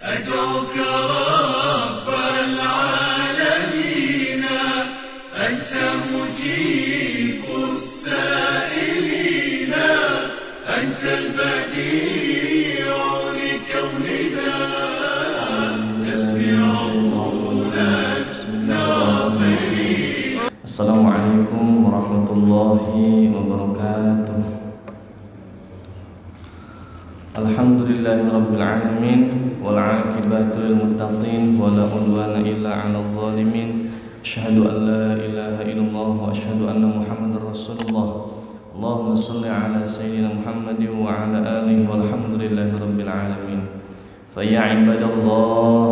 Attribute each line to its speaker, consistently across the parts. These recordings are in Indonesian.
Speaker 1: أدعوك رب العالمين، أنت مجيب السائلين، أنت البديع لكوننا، تسمع قول الناظرين.
Speaker 2: السلام عليكم ورحمة الله وبركاته. الحمد لله رب العالمين والعاقبة للمتقين ولا عدوان إلا على الظالمين. أشهد أن لا إله إلا الله وأشهد أن محمدا رسول الله. اللهم صل على سيدنا محمد وعلى آله والحمد لله رب العالمين. فيا عباد الله،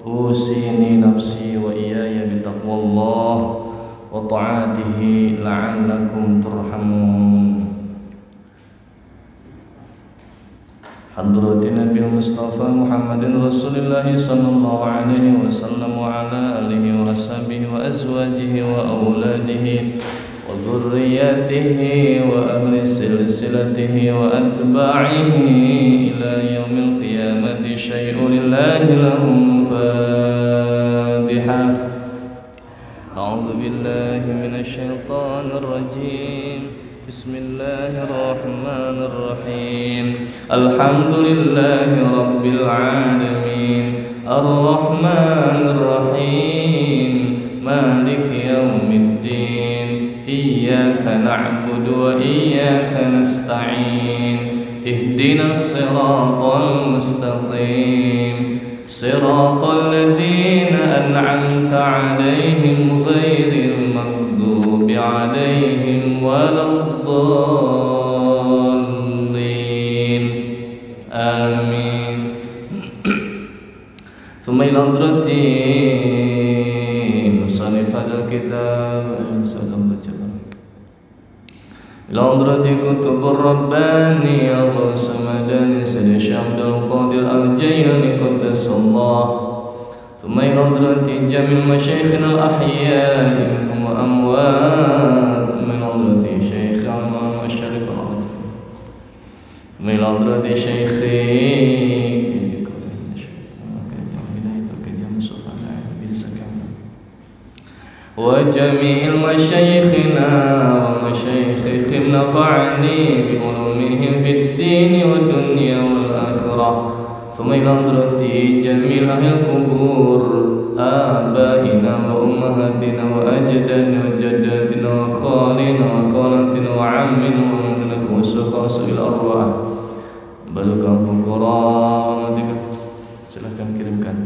Speaker 2: أوصيني نفسي وإياي بتقوى الله وطاعته لعلكم ترحمون. حضرة النبي المصطفى محمد رسول الله صلى الله عليه وسلم وعلى آله وصحبه وأزواجه وأولاده وذريته وأهل سلسلته وأتباعه إلى يوم القيامة شيء لله لهم فاتحة. أعوذ بالله من الشيطان الرجيم. بسم الله الرحمن الرحيم. الحمد لله رب العالمين الرحمن الرحيم مالك يوم الدين. إياك نعبد وإياك نستعين. اهدنا الصراط المستقيم، صراط الذين أنعمت عليهم غير المغضوب عليهم ولا الضالين. آمين. ثم إلى حضرة مصنف هذا الكتاب إلى حضرة كتب الرباني الغوث مدني سيد الشيخ عبد القادر الجيلاني قدس الله. ثم إلى حضرة جميع مشايخنا الأحياء منهم وأموات، من حضرة شيخ الإمام الشريف العظيم، ثم إلى حضرة شيخي وجميع مشايخنا ومشايخهم نفعني بعلومهم في الدين والدنيا والآخرة. ثم إلى حضرة جميع أهل القبور، آبائنا وأمهاتنا وأجدادنا وجداتنا وخالنا وخالاتنا وعمنا ومن خاص الأرواح بلغ القرآن. Silahkan kirimkan.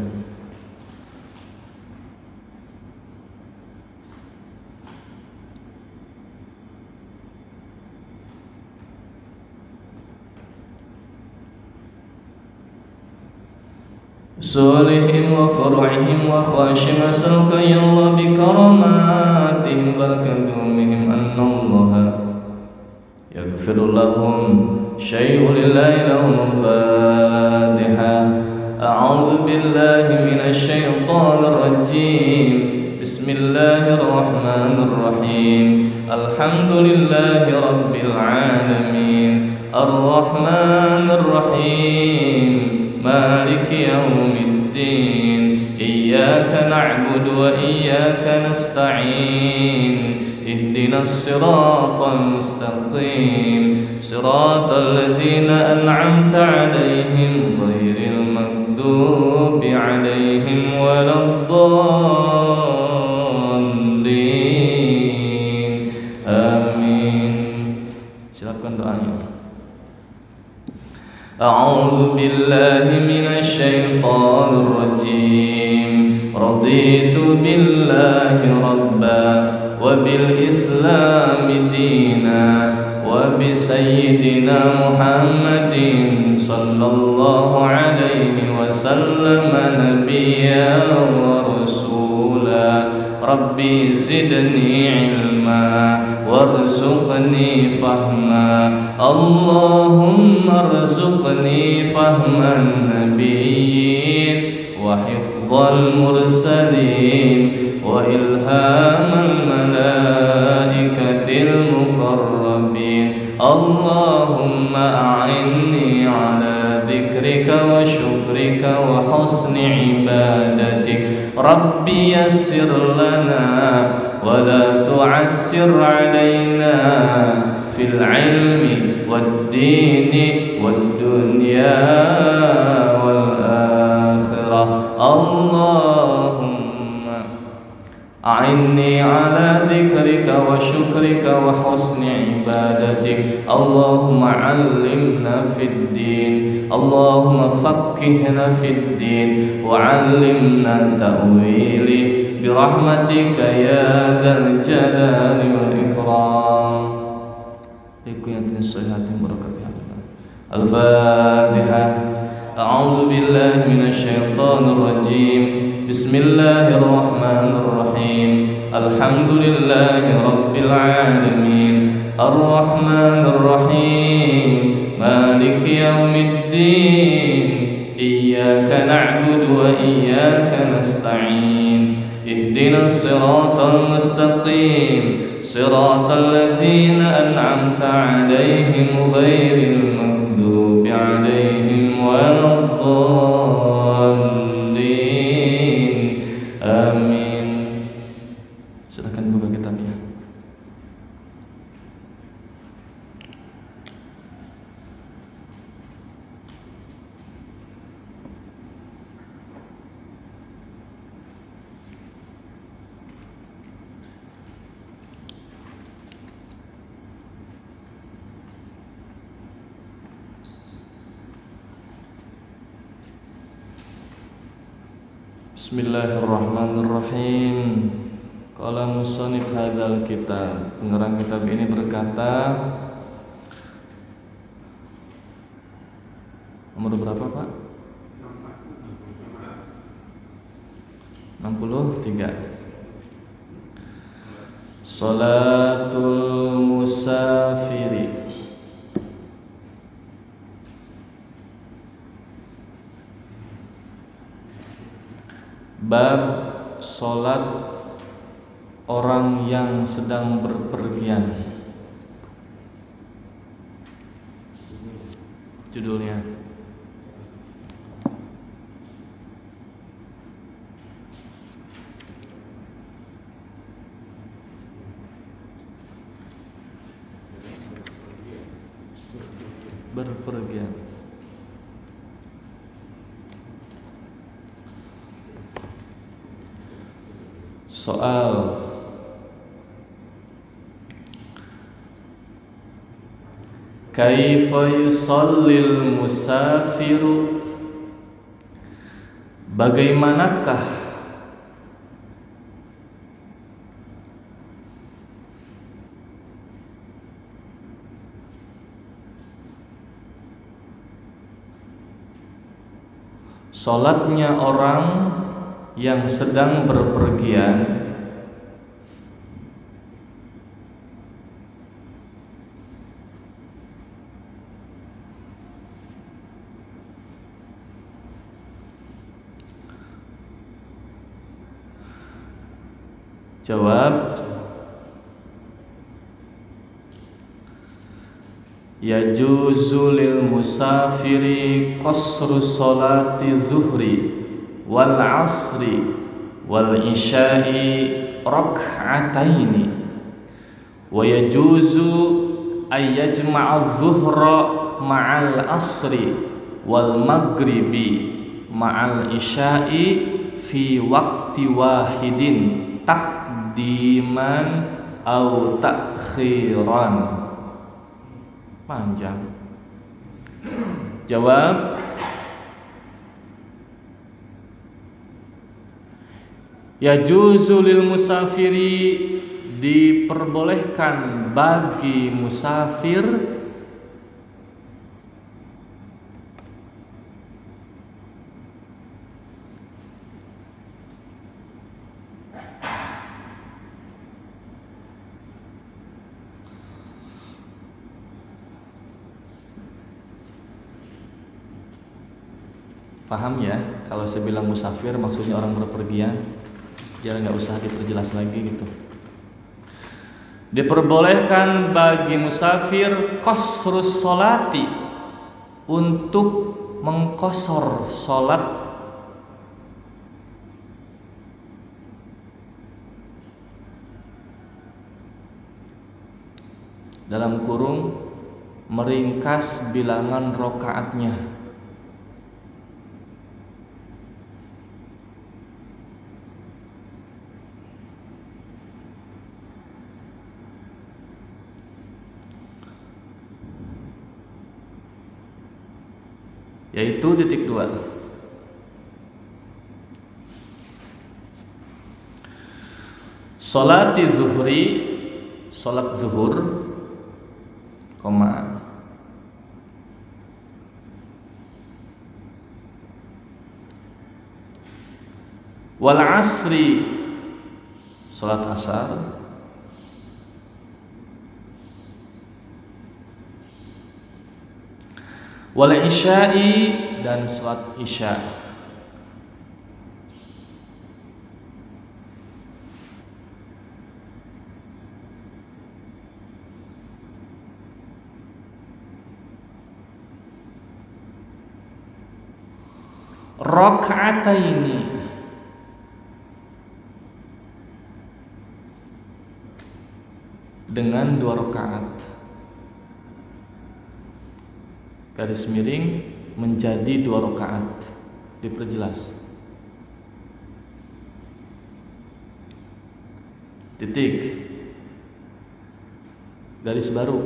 Speaker 2: صالحهم وفرعهم وخاشم أسألك يا الله بكراماتهم بركاتهم أن الله يغفر لهم شيء لله لهم فاتحة. أعوذ بالله من الشيطان الرجيم. بسم الله الرحمن الرحيم. الحمد لله رب العالمين الرحمن الرحيم مالك يوم الدين. إياك نعبد وإياك نستعين. اهدنا الصراط المستقيم، صراط الذين أنعمت عليهم غير المغضوب عليهم ولا الضالين. آمين. Silakan doanya. أعوذ بالله من الشيطان الرجيم. رضيت بالله ربا وبالإسلام دينا وبسيدنا محمد صلى الله عليه وسلم نبيا ورسولا. ربي زدني علما وارزقني فهما. اللهم ارزقني فهم النبيين وحفظ المرسلين وإلهام الملائكة المقربين. اللهم أعني على ذكرك وشكرك ذكرك وحسن عبادتك ربي يسر لنا ولا تعسر علينا في العلم والدين والدنيا والآخرة اللهم أعني على ذكرك وشكرك وحسن عبادتك اللهم علمنا في الدين اللهم فقهنا في الدين وعلمنا تأويله برحمتك يا ذا الجلال والإكرام. الفاتحة. أعوذ بالله من الشيطان الرجيم بسم الله الرحمن الرحيم الحمد لله رب العالمين الرحمن الرحيم مالك يوم الدين إياك نعبد وإياك نستعين اهدنا الصراط المستقيم صراط الذين أنعمت عليهم غير المغضوب عليهم ولا الضالين آمين. Silakan buka kitabnya. Bismillahirrahmanirrahim. Qala musannif hadzal kitab. Pengarang kitab ini berkata, nomor berapa, Pak? 63. Salatul musafiri. Bab solat orang yang sedang berpergian. Judulnya. Berpergian. Soal. Kaifa yusallil musafiru? Bagaimanakah solatnya orang yang sedang berpergian? Jawab: yajuzu lil musafiri qasru sholati zuhri wal asri wal isya'i rak'ataini wa yajuzu ay yajma'a adh-dhuhra ma'al asri wal maghribi ma'al isya'i fi waqti wahidin taqdiman au ta'khiran. Panjang. Jawab: yajuzu lil musafiri, diperbolehkan bagi musafir paham ya, kalau saya bilang musafir maksudnya orang berpergian, biar nggak usah diperjelas lagi gitu. Diperbolehkan bagi musafir qasrus sholati, untuk mengqashar salat dalam kurung meringkas bilangan rakaatnya. Yaitu titik 2. Salati zuhri, salat zuhur, koma, wal asri, salat asar, wal isya'i, dan salat isya. Raka'ataini, dengan 2 rakaat. Garis miring menjadi 2 rakaat. Diperjelas. Titik. Garis baru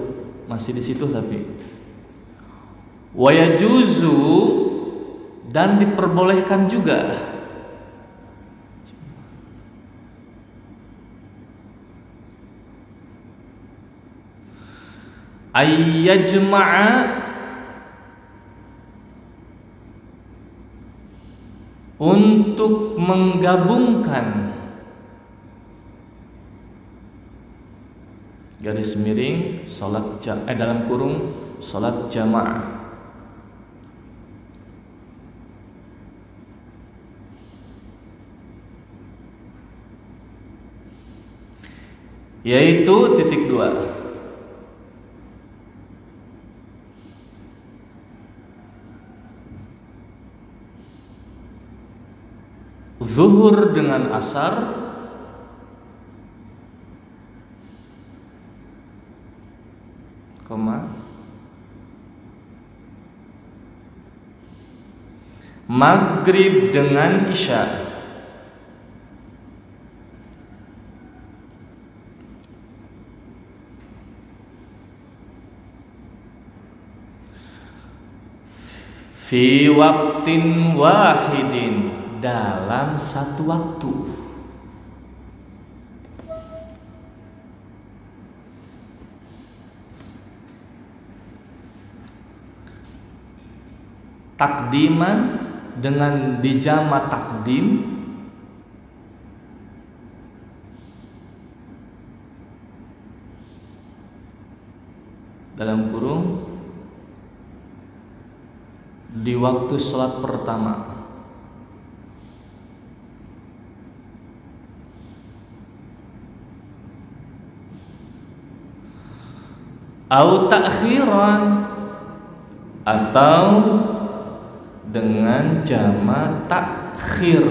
Speaker 2: masih di situ tapi. Wa yajuzu, dan diperbolehkan juga ayyajma'a, untuk menggabungkan, garis miring, dalam kurung salat jamaah. Yaitu titik 2. Zuhur dengan asar, koma, maghrib dengan isya, fi waqtin wahidin, dalam satu waktu. Takdiman, dengan dijama takdim, dalam kurung di waktu sholat pertama. Au ta'khiran, atau dengan jama takhir,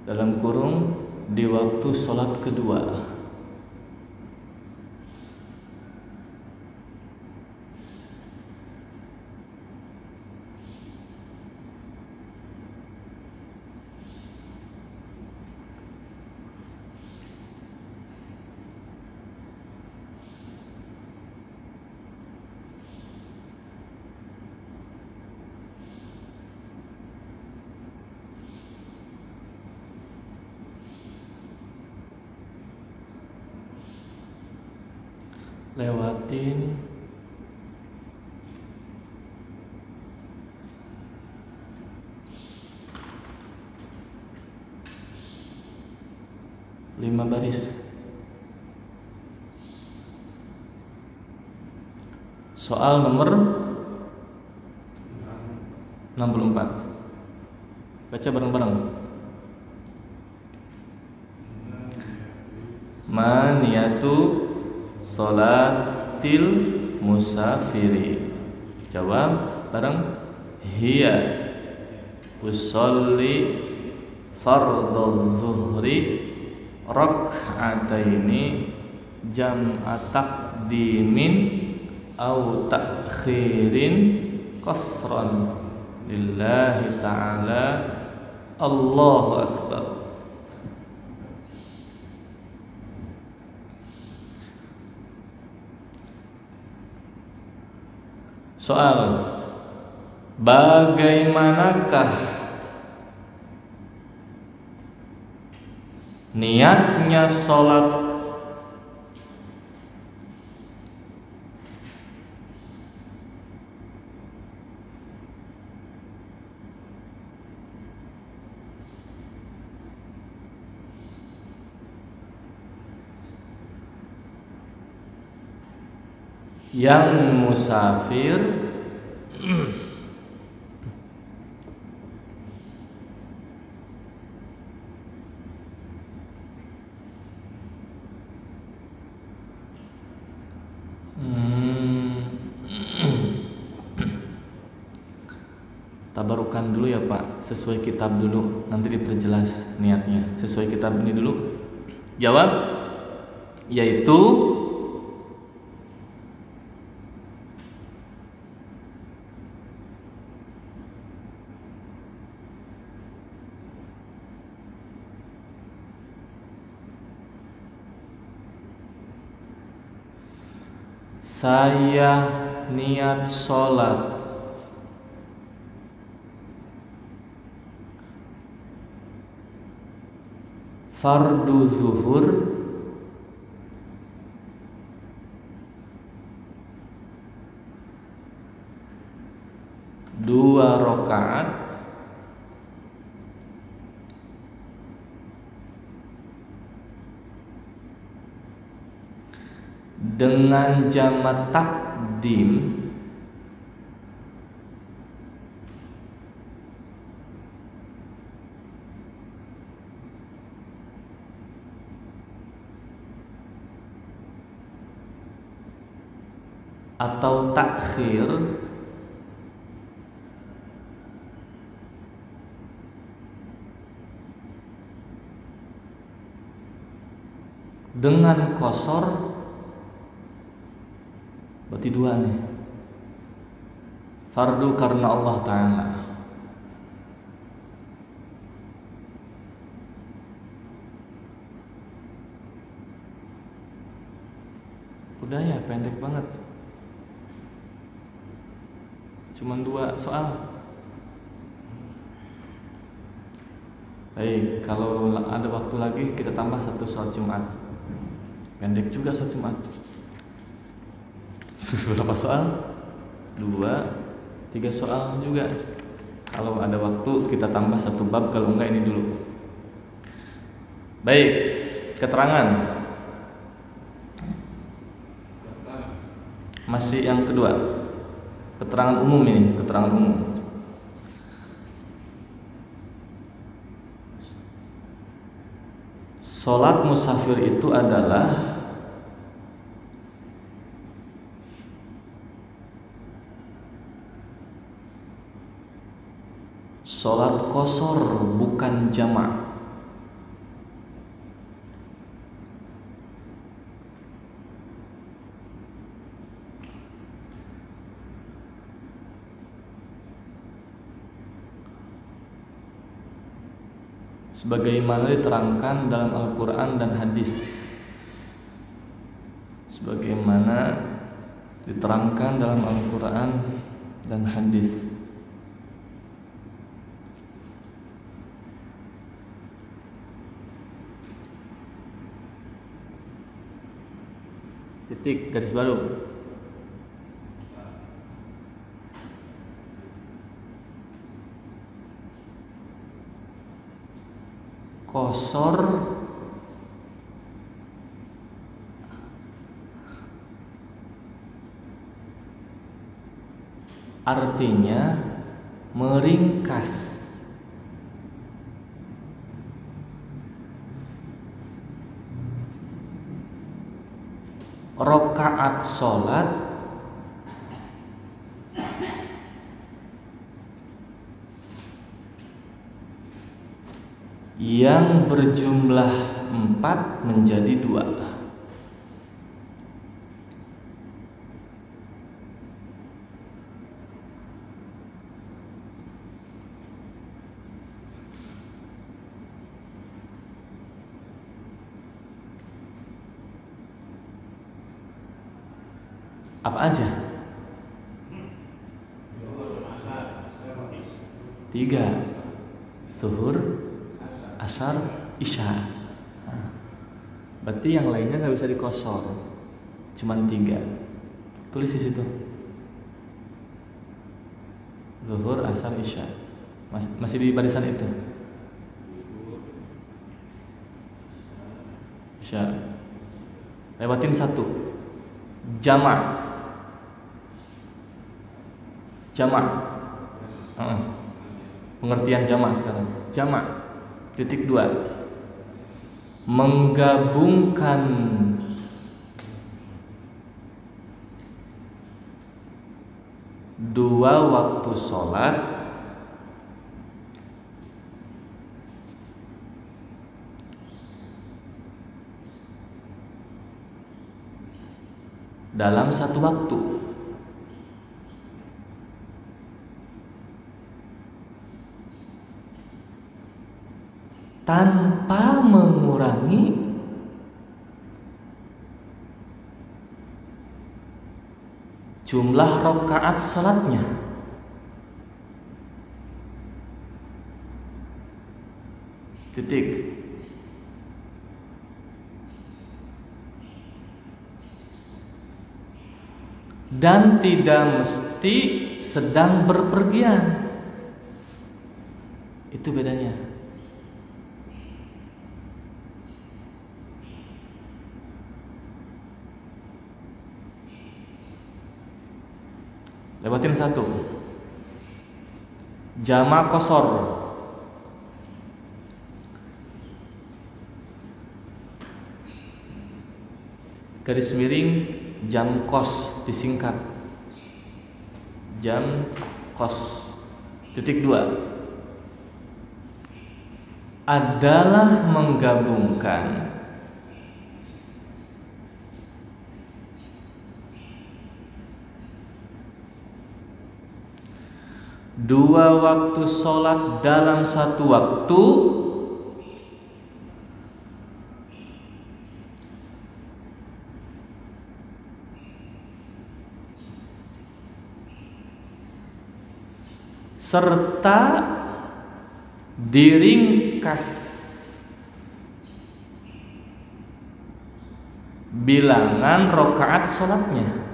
Speaker 2: dalam kurung di waktu sholat kedua. Lewatin lima baris. Soal nomor 64. Baca bareng-bareng. Ma Ma niyatu sholatil musafiri? Jawab bareng. Hiya usolli fardhu zuhri rak'ataini jam'a taqdimin au ta'khirin qasran lillahi ta'ala. Allahu akbar. Soal: bagaimanakah niatnya sholat yang musafir tabarukan dulu ya Pak, sesuai kitab dulu, nanti diperjelas niatnya. Sesuai kitab ini dulu. Jawab, yaitu saya niat sholat fardu zuhur dua rakaat dengan jamak takdim atau takhir dengan qasar, berarti dua nih. Fardu karena Allah Ta'ala, udah ya, pendek banget, cuman dua soal. Baik, kalau ada waktu lagi kita tambah satu soal Jumat. Pendek juga soal Jumat. Berapa soal? 2, 3 soal juga. Kalau ada waktu kita tambah satu bab, kalau enggak ini dulu. Baik, keterangan. Masih yang kedua, keterangan umum ini, keterangan umum. Sholat musafir itu adalah sholat qasar, bukan jamak. Sebagaimana diterangkan dalam Al-Quran dan hadis. Sebagaimana diterangkan dalam Al-Quran dan hadis. Titik, garis baru. Qasar artinya meringkas. rakaat sholat yang berjumlah 4 menjadi 2. Apa aja? 3. Zuhur, asar, isya. Berarti yang lainnya nggak bisa dikosor, cuman 3. Tulis di situ. Zuhur, asar, isya. Masih di barisan itu. Isya. Lewatin 1. Jamak. Pengertian jamak sekarang. Jamak. Titik 2. Menggabungkan dua waktu sholat dalam satu waktu. Tanpa mengurangi jumlah rakaat salatnya. Titik. Dan tidak mesti sedang berpergian. Itu bedanya. Lewatin 1. Jamak qasar. Garis miring jam kos disingkat. Jam kos. Titik 2. Adalah menggabungkan dua waktu sholat dalam satu waktu serta diringkas bilangan rakaat sholatnya.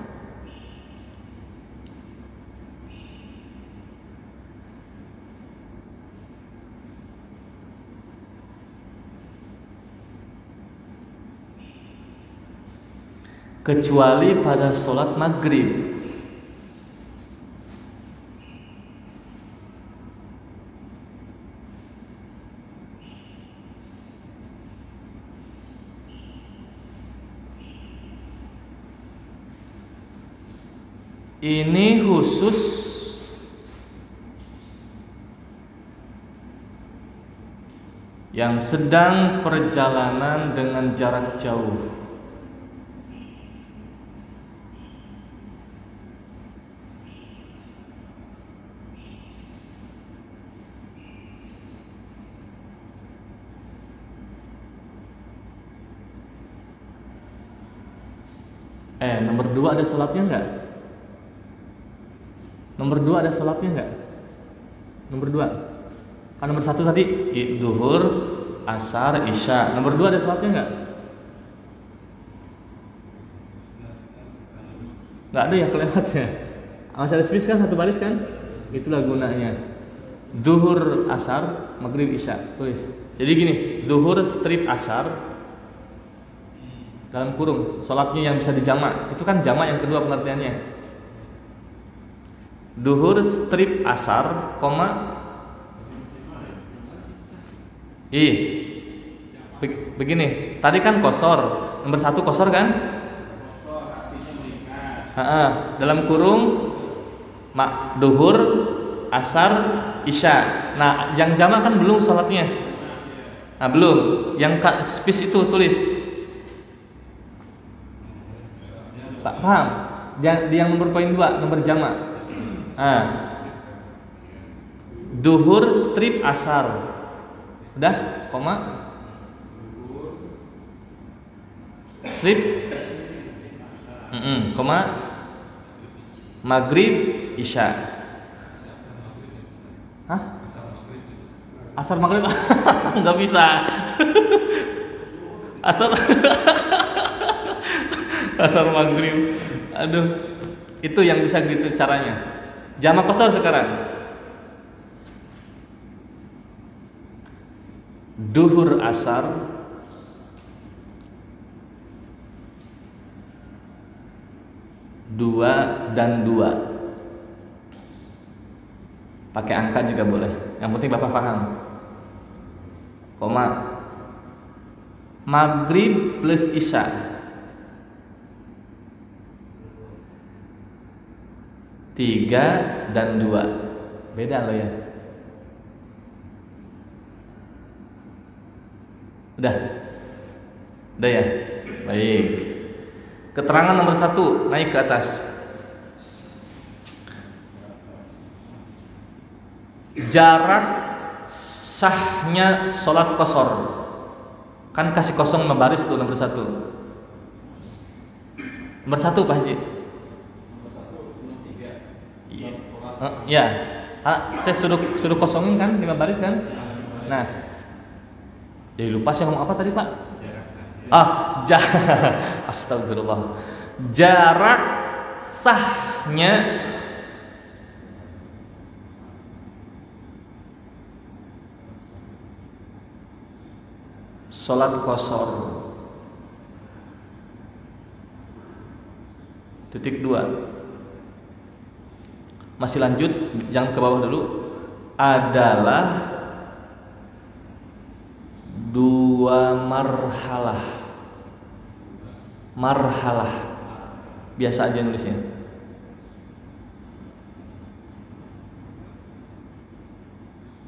Speaker 2: Kecuali pada sholat maghrib. Ini khusus yang sedang perjalanan dengan jarak jauh. Nomor 2 ada sholatnya enggak? Nomor 2 ada sholatnya enggak? Nomor 2. Kan nomor 1 tadi duhur, asar, isya. Nomor 2 ada sholatnya enggak? Enggak ada ya kelewatnya. Masih ada space kan, satu baris kan? Itulah gunanya. Zuhur, asar, maghrib, isya. Tulis. Jadi gini, zuhur strip asar dalam kurung, sholatnya yang bisa dijamak. Itu kan jamak yang kedua pengertiannya. Duhur strip asar, koma begini. Tadi kan kosor, nomor 1 kosor kan? Dalam kurung duhur, asar, isya. Nah, yang jamak kan belum sholatnya. Nah, belum. Yang spis itu tulis. Pak, paham? Yang nomor poin 2, nomor jamak. Duhur, strip, asar. Udah, koma. Strip. Koma. Maghrib, isya. Hah? Asar maghrib nggak bisa. Asar maghrib. Aduh, itu yang bisa gitu caranya. Jamak qasar sekarang. Duhur, asar, dua dan dua. Pakai angka juga boleh. Yang penting Bapak paham. Koma. Maghrib plus isya. Tiga dan dua. Beda loh ya. Udah ya. Baik. Keterangan nomor 1, naik ke atas. Jarak sahnya sholat qashar. Kan kasih kosong membaris tuh nomor 1. Nomor 1 Pak Haji. Ya. Saya suruh kosongin kan 5 baris kan? Nah. Jadi lupa saya ngomong apa tadi Pak? Astagfirullah. Jarak sahnya sholat qashar. Titik 2. Masih lanjut, jangan ke bawah dulu. Adalah 2 marhalah. Biasa aja nulisnya.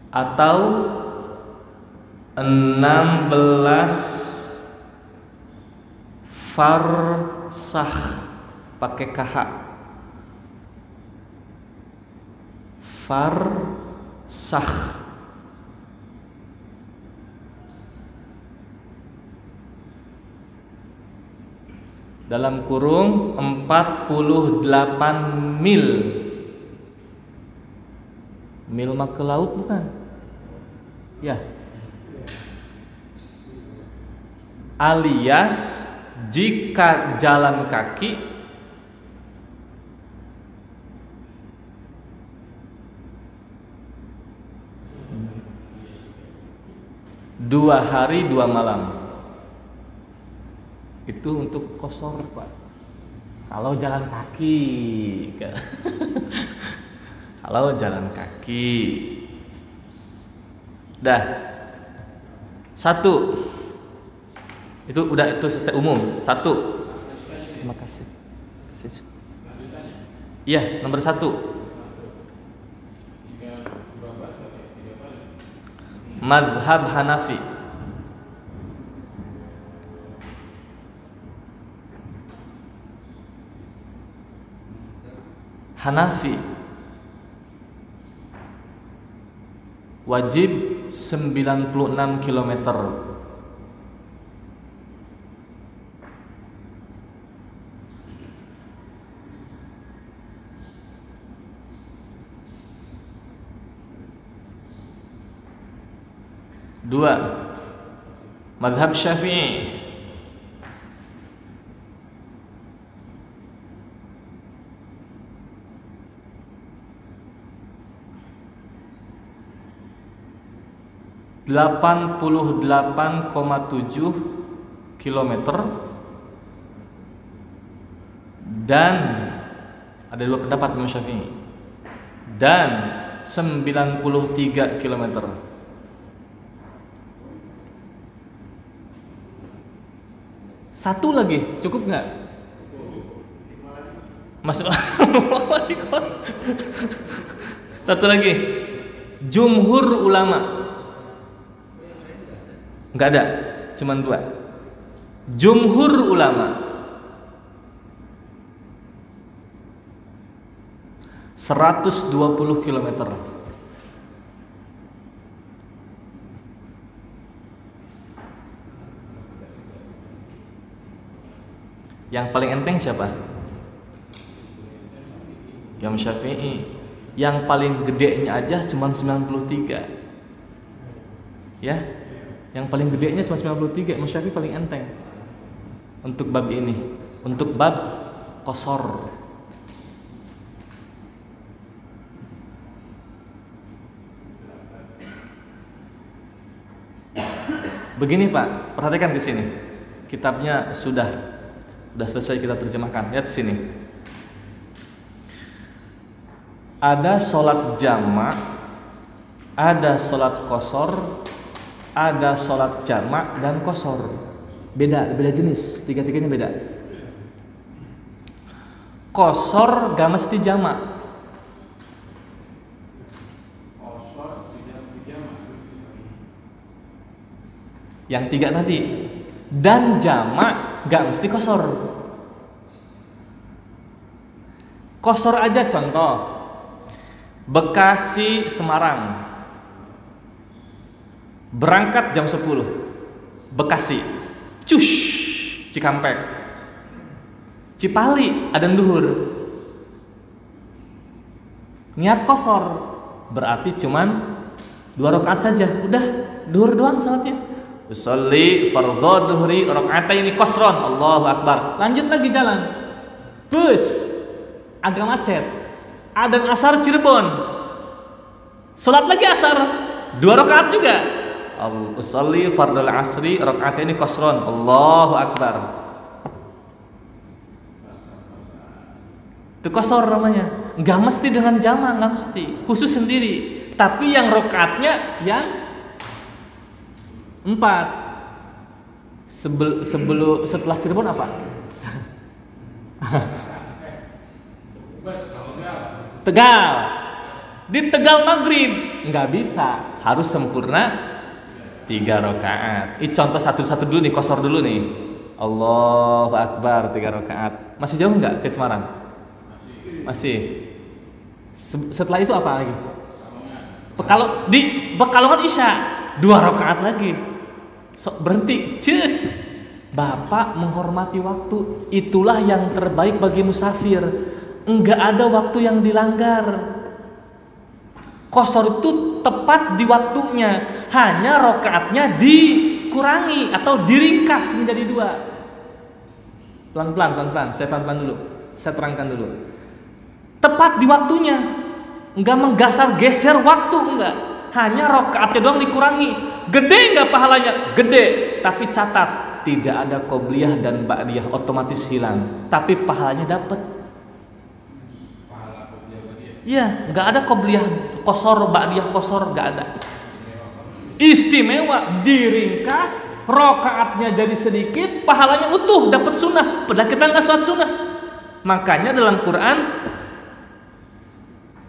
Speaker 2: Atau 16 farsah pakai KH. Farsah. Dalam kurung 48 mil. Mil mah ke laut bukan? Ya. Alias jika jalan kaki 2 hari 2 malam. Itu untuk qashar Pak. Kalau jalan kaki. Kalau jalan kaki. Dah. 1. Itu udah, itu selesai umum. 1. Terima kasih. Iya, nomor 1. Mazhab Hanafi. Hanafi wajib 96 km. Dua, mazhab Syafi'i. Delapan puluh 88,7 kilometer. Dan ada 2 pendapat Imam Syafi'i. Dan 93 kilometer. Satu lagi, cukup nggak? Masuk. Satu lagi. Jumhur ulama. Enggak ada, cuman 2. Jumhur ulama. 120 km. Yang paling enteng siapa? Imam Syafi'i. Yang paling gedenya aja cuma 93. Ya. Yang paling gedenya cuma 93. Imam Syafi'i paling enteng. Untuk bab ini, untuk bab qasar. Begini Pak, perhatikan ke sini. Kitabnya sudah selesai kita terjemahkan. Lihat sini. Ada sholat jamak, ada sholat qasar, ada sholat jamak dan qasar. Beda jenis. Tiga-tiganya beda. Qasar gak mesti jamak. Yang 3 tadi. Dan jamak gak mesti qasar. Qasar aja contoh. Bekasi Semarang. Berangkat jam 10. Bekasi. Cush, Cikampek. Cipali adzan duhur. Niat qasar berarti cuman 2 rakaat saja. Udah, duhur doang salatnya. Usolli fardhu duhri raka'ataini qasran. Allahu akbar. Lanjut lagi jalan. Bus agak macet. Adzan asar Cirebon. Salat lagi asar. 2 rakaat juga. Usolli fardhu asri raka'ataini qasran. Allahu akbar. Itu qasar namanya. Enggak mesti dengan jamak, enggak mesti. Khusus sendiri. Tapi yang rakaatnya yang 4. Setelah Cirebon apa? Tegal. Di Tegal maghrib nggak bisa, harus sempurna 3 rakaat. Ini contoh satu-satu dulu nih, qasar dulu nih. Allahu akbar 3 rakaat. Masih jauh nggak ke Semarang? Masih. Setelah itu apa lagi? Kalau di Pekalongan Isya 2 rakaat lagi. Berhenti, cus. Bapak menghormati waktu. Itulah yang terbaik bagi musafir. Enggak ada waktu yang dilanggar. Qasar itu tepat di waktunya. Hanya rakaatnya dikurangi atau diringkas menjadi 2. Pelan-pelan. Saya pelan-pelan dulu. Saya terangkan dulu. Tepat di waktunya. Enggak menggasar geser waktu, enggak. Hanya rakaatnya doang dikurangi. Gede enggak pahalanya? Gede. Tapi catat, tidak ada qobliyah dan ba'diyah, otomatis hilang. Tapi pahalanya dapat. Iya, enggak ada qobliyah qasar, ba'diyah qasar, enggak ada. Istimewa, diringkas, rakaatnya jadi sedikit, pahalanya utuh, dapat sunnah. Padahal kita enggak sholat sunnah. Makanya dalam Quran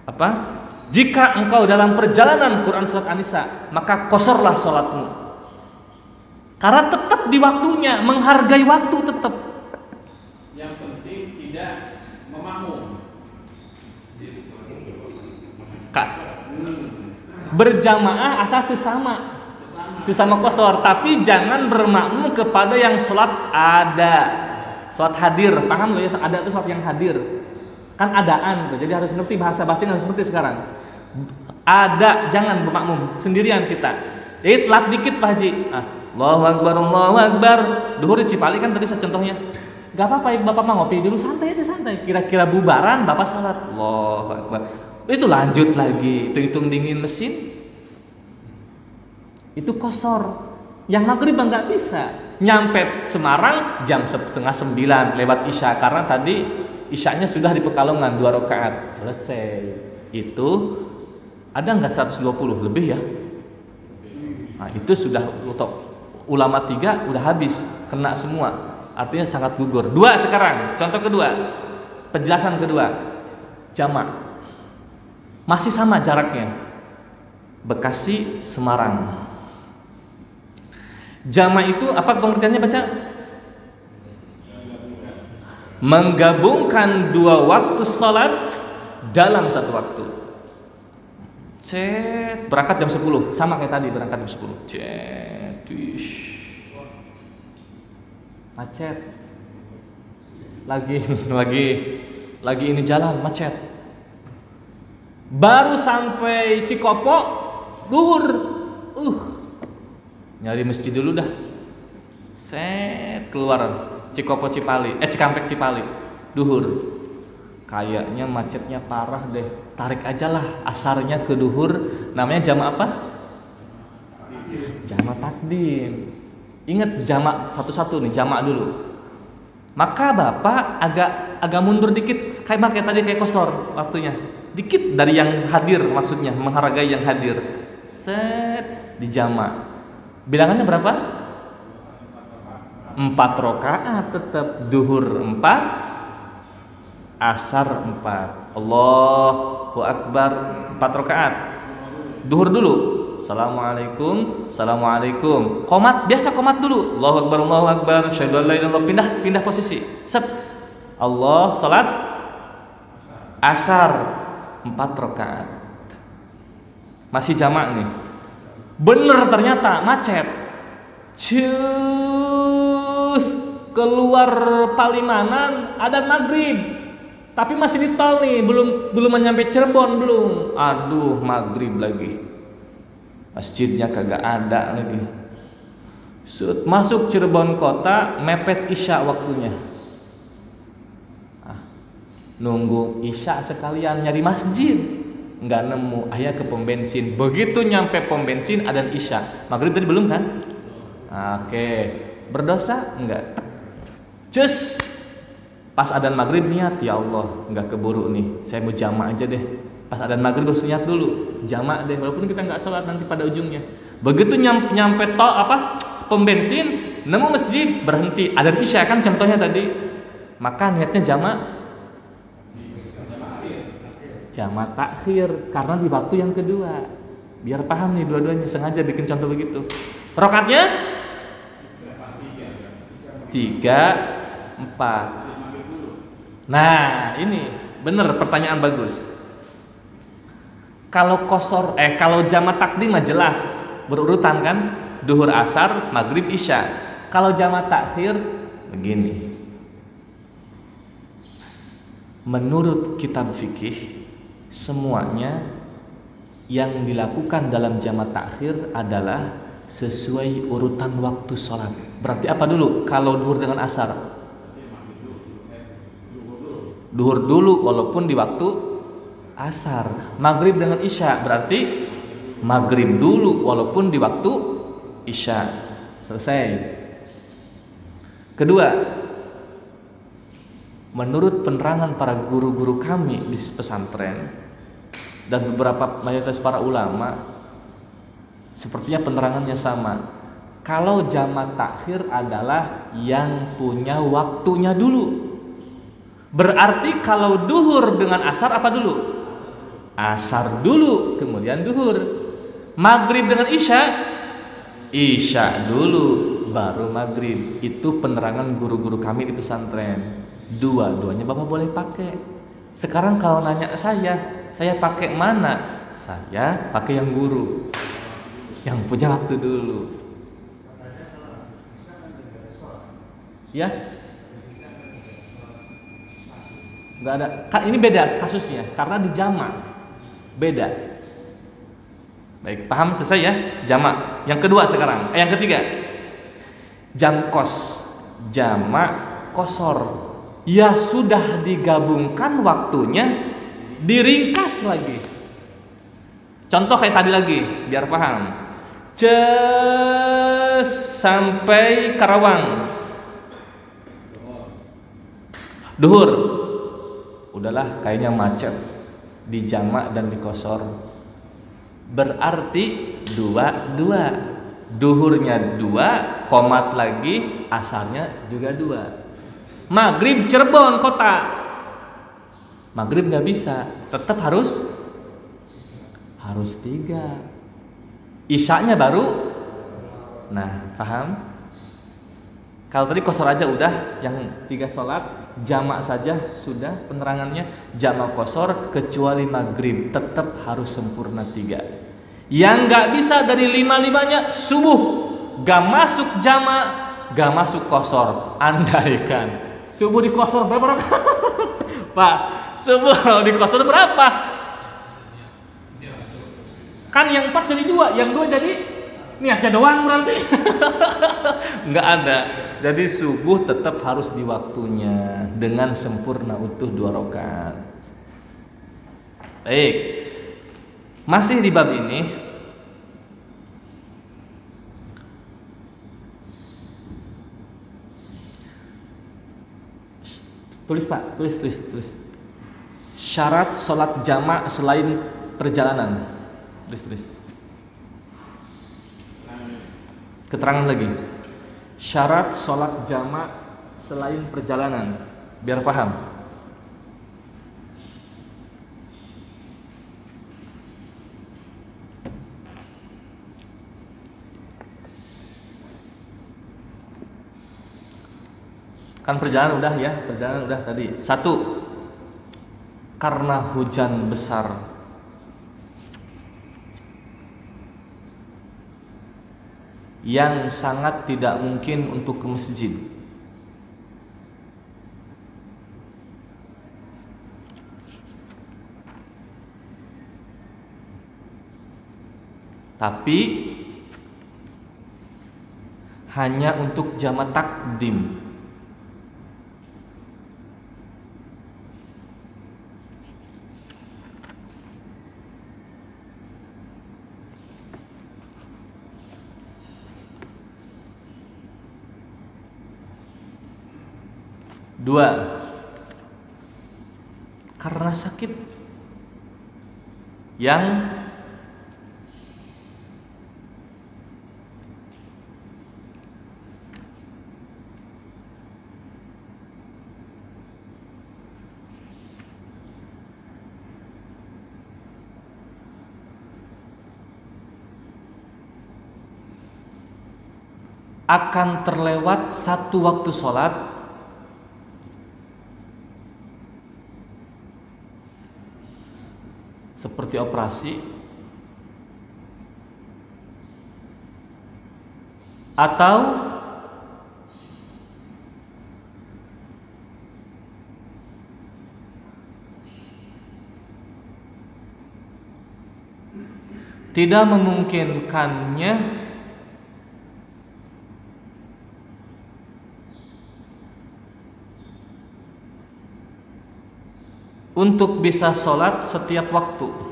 Speaker 2: apa? Jika engkau dalam perjalanan, Quran surat An-Nisa, maka qasarlah sholatmu. Karena tetap di waktunya, menghargai waktu tetap.
Speaker 3: Yang penting tidak memakmum.
Speaker 2: Berjamaah asal sesama qasar, tapi jangan bermakmum kepada yang sholat ada, sholat hadir. Paham loh ya? Ada itu sholat yang hadir. Kan adaan tuh, jadi harus ngerti bahasa basin, harus ngerti sekarang. Ada, jangan bermakmum sendirian kita. Jadi telat dikit Pak Haji. Allahu akbar. Duhur di Cipali kan tadi saya contohnya. Gak apa-apa, Bapak mau ngopi dulu, santai aja santai. Kira-kira bubaran Bapak salat. Allahu akbar. Itu lanjut lagi, hitung dingin mesin. Itu qasar. Yang maghrib nggak bisa. Nyampe Semarang jam 8:30 lewat Isya, karena tadi Isyanya sudah di Pekalongan 2 rakaat selesai. Itu ada nggak 120 lebih ya? Nah, itu sudah untuk ulama 3 udah habis, kena semua. Artinya sangat gugur. 2 sekarang, contoh kedua. Penjelasan kedua, jamak. Masih sama jaraknya. Bekasi, Semarang. Jamak itu apa pengertiannya baca? Menggabungkan dua waktu salat dalam satu waktu. Berangkat jam 10, sama kayak tadi berangkat jam 10. Macet. Lagi ini jalan macet. Baru sampai Cikopo, duhur. Nyari masjid dulu dah. Keluar Cikopo Cikampek Cipali, duhur. Kayaknya macetnya parah deh. Tarik aja lah asarnya ke duhur. Namanya jamak apa? Jamak takdim. Ingat jamak satu-satu nih, jamak dulu. Maka Bapak agak mundur dikit, kayak tadi kayak kosor waktunya. Dikit dari yang hadir, maksudnya menghargai yang hadir. Di jamak. Bilangannya berapa? 4 rakaat tetap, duhur 4, asar 4. Allahu Akbar 4 rakaat. Duhur dulu. Assalamualaikum, assalamualaikum. Biasa komat dulu. Allahu Akbar, syahadu an la ilaha illallah. Pindah posisi. Allah, salat asar 4 rakaat. Masih jamak nih. Bener ternyata macet. Keluar Palimanan ada maghrib, tapi masih di tol nih, belum nyampe Cirebon belum. Aduh, maghrib lagi, masjidnya kagak ada lagi. Masuk Cirebon kota, mepet isya waktunya. Nunggu isya sekalian nyari masjid, nggak nemu. Akhirnya ke pom bensin. Begitu nyampe pom bensin ada isya. Maghrib tadi belum kan? Oke, berdosa enggak? Pas adzan maghrib niat, ya Allah, nggak keburu nih, saya mau jamak aja deh. Pas adzan maghrib harus niat dulu, jamak deh, walaupun kita nggak sholat nanti pada ujungnya. Begitu nyampe pom bensin, nemu masjid, berhenti, adzan isya kan contohnya tadi, maka niatnya jamak takhir, karena di waktu yang kedua. Biar paham nih dua-duanya, sengaja bikin contoh begitu. Rakaatnya 3, 4. Nah, ini bener, pertanyaan bagus. Kalau kalau jamak takdim mah jelas berurutan kan, duhur, asar, maghrib, isya. Kalau jamak takhir begini. Menurut kitab fikih, semuanya yang dilakukan dalam jamak takhir adalah sesuai urutan waktu sholat. Berarti apa dulu? Kalau duhur dengan asar, duhur dulu walaupun di waktu asar. Maghrib dengan isya, berarti maghrib dulu walaupun di waktu isya. Selesai. Kedua, menurut penerangan para guru-guru kami di pesantren dan beberapa mayoritas para ulama, sepertinya penerangannya sama. Kalau jamak takhir adalah yang punya waktunya dulu. Berarti kalau duhur dengan asar apa dulu? Asar dulu, kemudian duhur. Maghrib dengan isya dulu, baru maghrib. Itu penerangan guru-guru kami di pesantren. Dua-duanya Bapak boleh pakai. Sekarang kalau nanya saya pakai mana? Saya pakai yang guru, yang punya waktu dulu. Ya, nggak ada. Ini beda kasusnya karena di jamak beda. Baik, paham, selesai ya jamak. Yang kedua sekarang, yang ketiga, jam kos, jamak kosor. Ya sudah digabungkan waktunya, diringkas lagi. Contoh kayak tadi lagi, biar paham. Sampai Karawang, duhur, udahlah kayaknya macet, di jamak dan di kosor. Berarti dua, duhurnya 2, komat lagi, asarnya juga 2. Maghrib Cirebon kota, Maghrib nggak bisa, tetap harus 3. Isya'nya baru. Nah, paham? Kalau tadi qashar aja udah, yang 3 sholat jamak saja sudah penerangannya, jamak qashar kecuali maghrib tetap harus sempurna 3. Yang nggak bisa dari 5-5-nya subuh, gak masuk jamak, gak masuk qashar. Andaikan subuh di qashar berapa rakaat? Pak, subuh di qashar berapa? Kan yang 4 jadi 2, yang 2 jadi niatnya doang berarti. Nggak ada. Jadi subuh tetap harus di waktunya dengan sempurna utuh 2 rakaat. Baik. Masih di bab ini, tulis Pak, tulis. Syarat sholat jamak selain perjalanan. Tulis. Keterangan lagi. Syarat sholat jamak selain perjalanan, biar paham. Kan perjalanan udah ya, perjalanan udah tadi. 1, karena hujan besar. Yang sangat tidak mungkin untuk ke masjid. Tapi hanya untuk jamak takdim. Dua, karena sakit yang akan terlewat 1 waktu sholat seperti operasi atau tidak memungkinkannya untuk bisa sholat setiap waktu.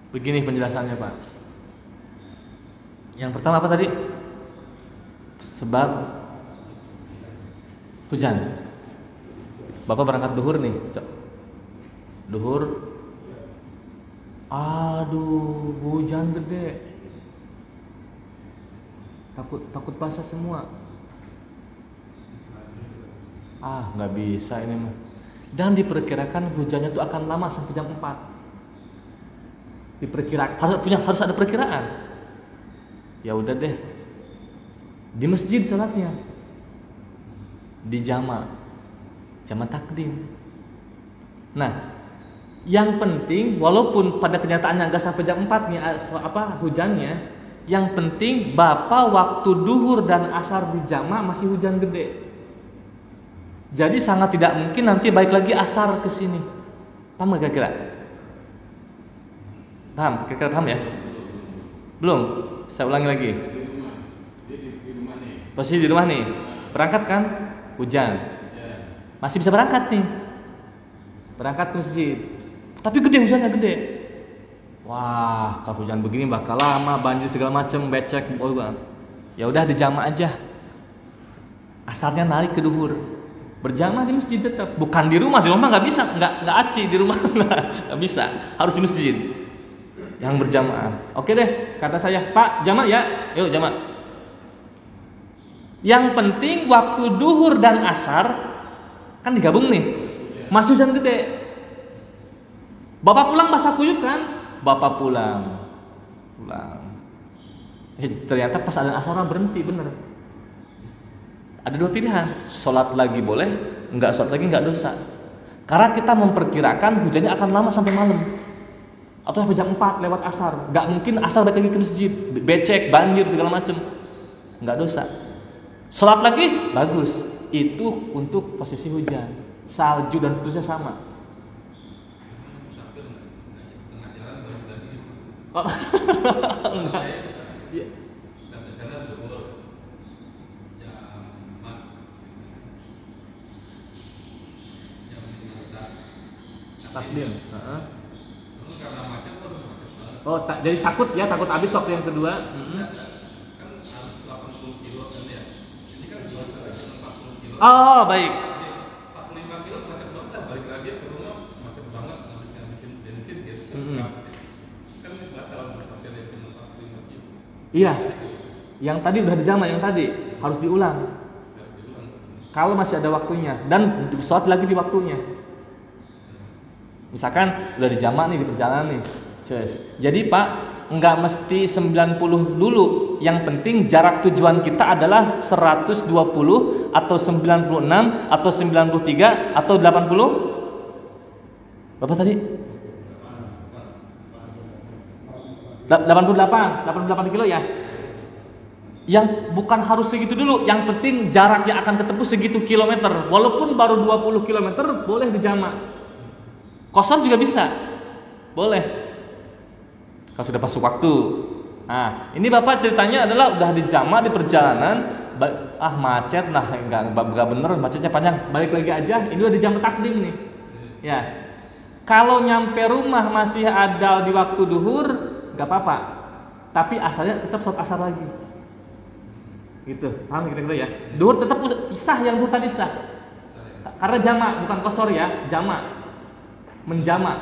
Speaker 2: Begini penjelasannya Pak. Yang pertama apa tadi? Sebab hujan. Bapak berangkat duhur nih, duhur. Aduh, hujan gede. Takut basah semua. Nggak bisa ini mah. Dan diperkirakan hujannya tuh akan lama sampai jam 4. Diperkirakan harus ada perkiraan. Ya udah deh, di masjid salatnya, di jamak takdim. Nah, yang penting walaupun pada kenyataannya nggak sampai jam 4 nih hujannya, yang penting Bapak waktu duhur dan asar di jamak masih hujan gede. Jadi sangat tidak mungkin nanti balik lagi asar ke sini. Paham nggak kira-kira? Paham? Kira-kira paham ya? Belum? Saya ulangi lagi. Posisi di rumah nih, berangkat kan? Hujan. Masih bisa berangkat nih. Berangkat ke masjid. Tapi gede hujannya gede. Wah, kalau hujan begini bakal lama, banjir segala macam, becek. Oh, ya udah dijamak aja. Asarnya narik ke duhur. Berjamaah di masjid tetap, bukan di rumah. Di rumah nggak bisa, nggak aci di rumah nggak bisa. Harus di masjid yang berjamaah. Oke deh, kata saya, Pak, jamak ya, yuk jamak. Yang penting waktu duhur dan asar kan digabung nih. Masih hujan gede. Bapak pulang basah kuyup kan? Bapak pulang. Ternyata pas ada asar berhenti, bener. Ada dua pilihan, sholat lagi boleh, enggak sholat lagi enggak dosa. Karena kita memperkirakan hujannya akan lama sampai malam, atau sampai jam 4 lewat asar. Enggak mungkin asar balik lagi ke masjid, becek, banjir segala macam, enggak dosa. Sholat lagi bagus, itu untuk posisi hujan, salju dan seterusnya sama. Enggak. Iya. Takdim. Oh, jadi takut ya, takut habis waktu yang kedua.
Speaker 3: Kan harus 80 kilo kan ya. Ini kan jual seharga 40 kilo.
Speaker 2: Oh, baik.
Speaker 3: 45 kilo macet banget, balik lagi ke rumah macet banget, ngabisin bensin gitu. Kan batal sampai dari 45 kilo.
Speaker 2: Iya. Yang tadi udah dijamak, yang tadi harus diulang. Kalau masih ada waktunya dan sholat lagi di waktunya. Misalkan udah dijamak nih di perjalanan nih. Jadi Pak, nggak mesti 90 dulu. Yang penting jarak tujuan kita adalah 120 atau 96 atau 93 atau 80. Berapa tadi? 88 kilo ya. Yang bukan harus segitu dulu, yang penting jarak yang akan ketempuh segitu kilometer. Walaupun baru 20 kilometer boleh dijamak. Qashar juga bisa, boleh. Kalau sudah masuk waktu. Nah, ini Bapak ceritanya adalah udah dijamak di perjalanan, macet, nah enggak bener, macetnya panjang. Balik lagi aja, ini udah dijamak takdim nih. Ya. Kalau nyampe rumah masih ada di waktu duhur, enggak apa-apa. Tapi asalnya tetap sholat asar lagi. Gitu, paham kira-kira ya? Duhur tetap sah, yang duhur tadi sah. Karena jamak, bukan qashar ya, jamak. Menjamak.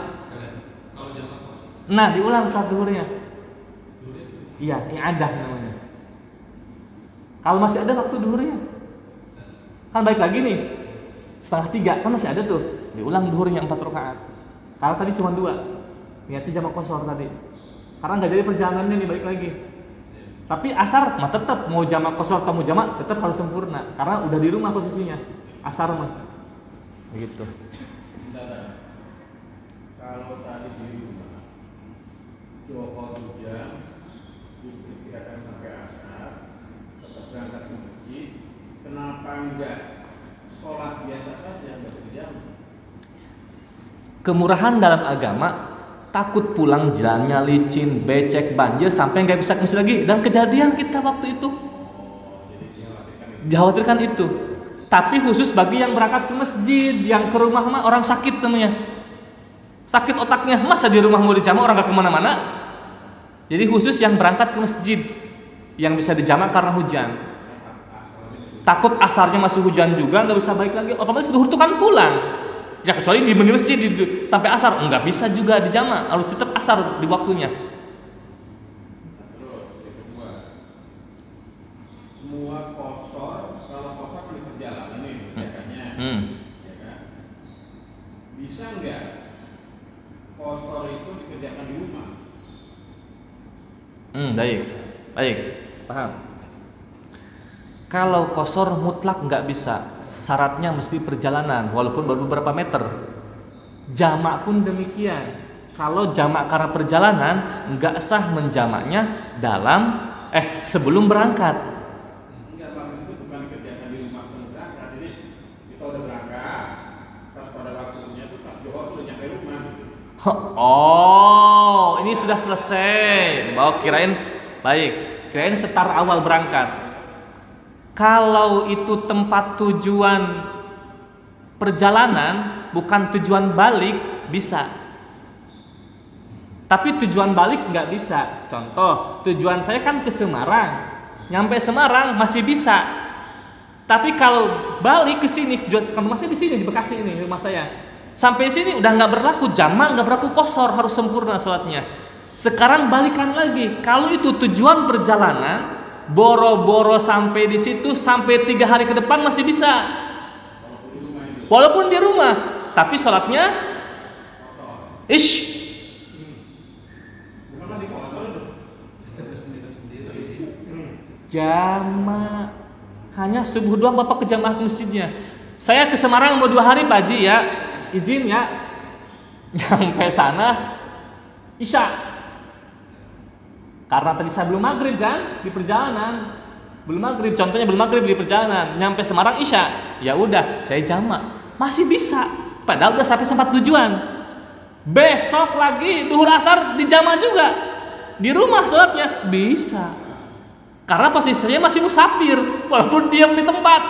Speaker 2: Nah, diulang saat duhurnya. Iya, i'adah namanya. Kalau masih ada waktu duhurnya, kan balik lagi nih. 2:30 kan masih ada tuh. Diulang duhurnya 4 rakaat. Kalau tadi cuma 2. Niatnya jamak qashar tadi. Karena nggak jadi perjalanannya nih, balik lagi. Tapi asar mah tetap mau jamak qashar atau mau jamak tetap harus sempurna karena udah di rumah posisinya. Asar mah. Begitu.
Speaker 3: Kalau tadi di rumah Johor hujan diperkirakan sampai asar, tetap berangkat ke masjid, kenapa enggak sholat biasa saja, enggak sejam?
Speaker 2: Kemurahan dalam agama, takut pulang jalannya licin, becek, banjir sampai nggak bisa ke masjid lagi. Dan kejadian kita waktu itu dikhawatirkan itu. Tapi khusus bagi yang berangkat ke masjid, yang ke rumah mah orang sakit namanya. Sakit otaknya, masa di rumah mau dijamak, orang gak kemana-mana. Jadi khusus yang berangkat ke masjid, yang bisa dijamak karena hujan. Takut asarnya masih hujan juga, gak bisa balik lagi, otomatis duhur itu kan pulang. Ya kecuali di masjid sampai asar, nggak bisa juga dijamak, harus tetap asar di waktunya.
Speaker 3: Terus yang kedua, semua qashar, kalau qashar di perjalanan nih kerjakannya, ya kan? Bisa nggak qashar itu dikerjakan di rumah?
Speaker 2: Baik, paham. Kalau qashar mutlak nggak bisa, syaratnya mesti perjalanan, walaupun baru beberapa meter. Jamak pun demikian. Kalau jamak karena perjalanan, nggak sah menjamaknya sebelum berangkat.
Speaker 3: Enggak, maksud itu bukan dikerjakan di rumah sebelum berangkat. Jadi kita udah berangkat, pas pada waktunya tuh pas Johor udah nyampe rumah.
Speaker 2: Oh, ini sudah selesai. Kirain setar awal berangkat. Kalau itu tempat tujuan perjalanan, bukan tujuan balik, bisa. Tapi tujuan balik nggak bisa. Contoh, tujuan saya kan ke Semarang, nyampe Semarang masih bisa. Tapi kalau balik ke sini, kalau masih di sini di Bekasi ini rumah saya, sampai sini udah nggak berlaku jamak, nggak berlaku qashar, harus sempurna sholatnya. Sekarang balikan lagi. Kalau itu tujuan perjalanan, boro-boro sampai di situ, sampai 3 hari ke depan masih bisa. Walaupun di rumah, tapi sholatnya jamak. Hanya subuh doang Bapak ke jamaah ke masjidnya. Saya ke Semarang mau 2 hari Pak Haji ya, izin ya. Nyampe sana Isya. Karena tadi saya belum maghrib kan di perjalanan, belum maghrib. Contohnya belum maghrib di perjalanan, nyampe Semarang Isya. Ya udah, saya jamak, masih bisa. Padahal udah sampai tempat tujuan. Besok lagi duhur asar di jamak juga. Di rumah sholatnya bisa. Karena posisinya masih musafir, walaupun diam di tempat.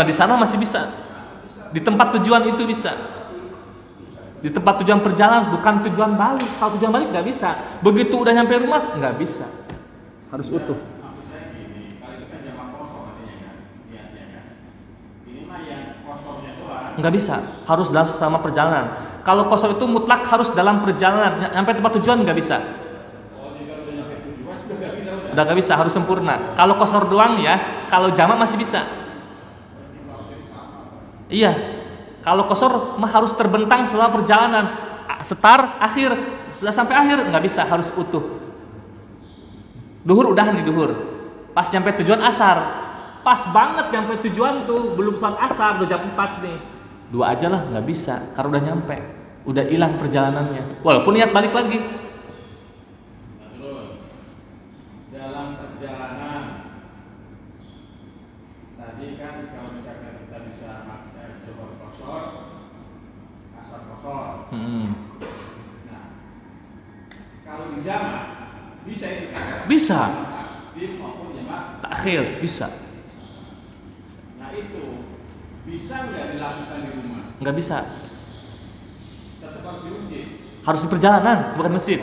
Speaker 2: Di sana masih bisa. Di tempat tujuan itu bisa. Di tempat tujuan perjalanan, bukan tujuan balik. Kalau tujuan balik nggak bisa. Begitu udah nyampe rumah nggak bisa. Harus utuh. Nggak bisa, harus dalam selama perjalanan. Kalau qashar itu mutlak harus dalam perjalanan, sampai tempat tujuan nggak bisa. Udah nggak bisa, harus sempurna. Kalau qashar doang ya, kalau jamak masih bisa. Iya, kalau qashar mah harus terbentang selama perjalanan. Start, akhir, sudah sampai akhir nggak bisa, harus utuh. Duhur udah nih duhur, pas nyampe tujuan asar, pas banget nyampe tujuan tuh, belum sholat asar, udah jam 4 nih. 2 aja lah, nggak bisa, karena udah nyampe, udah hilang perjalanannya. Walaupun niat balik lagi.
Speaker 3: Nah, terus dalam perjalanan tadi kan kalau misalkan kita bisa pakai duhur qashar, asar qashar. Nah, kalau di jamak bisa itu kan?
Speaker 2: Bisa.
Speaker 3: Takdim maupun jamak
Speaker 2: Takhir bisa.
Speaker 3: Nah itu bisa nggak dilakukan di rumah?
Speaker 2: Nggak bisa.
Speaker 3: Tetap harus di masjid.
Speaker 2: Harus di perjalanan, bukan masjid.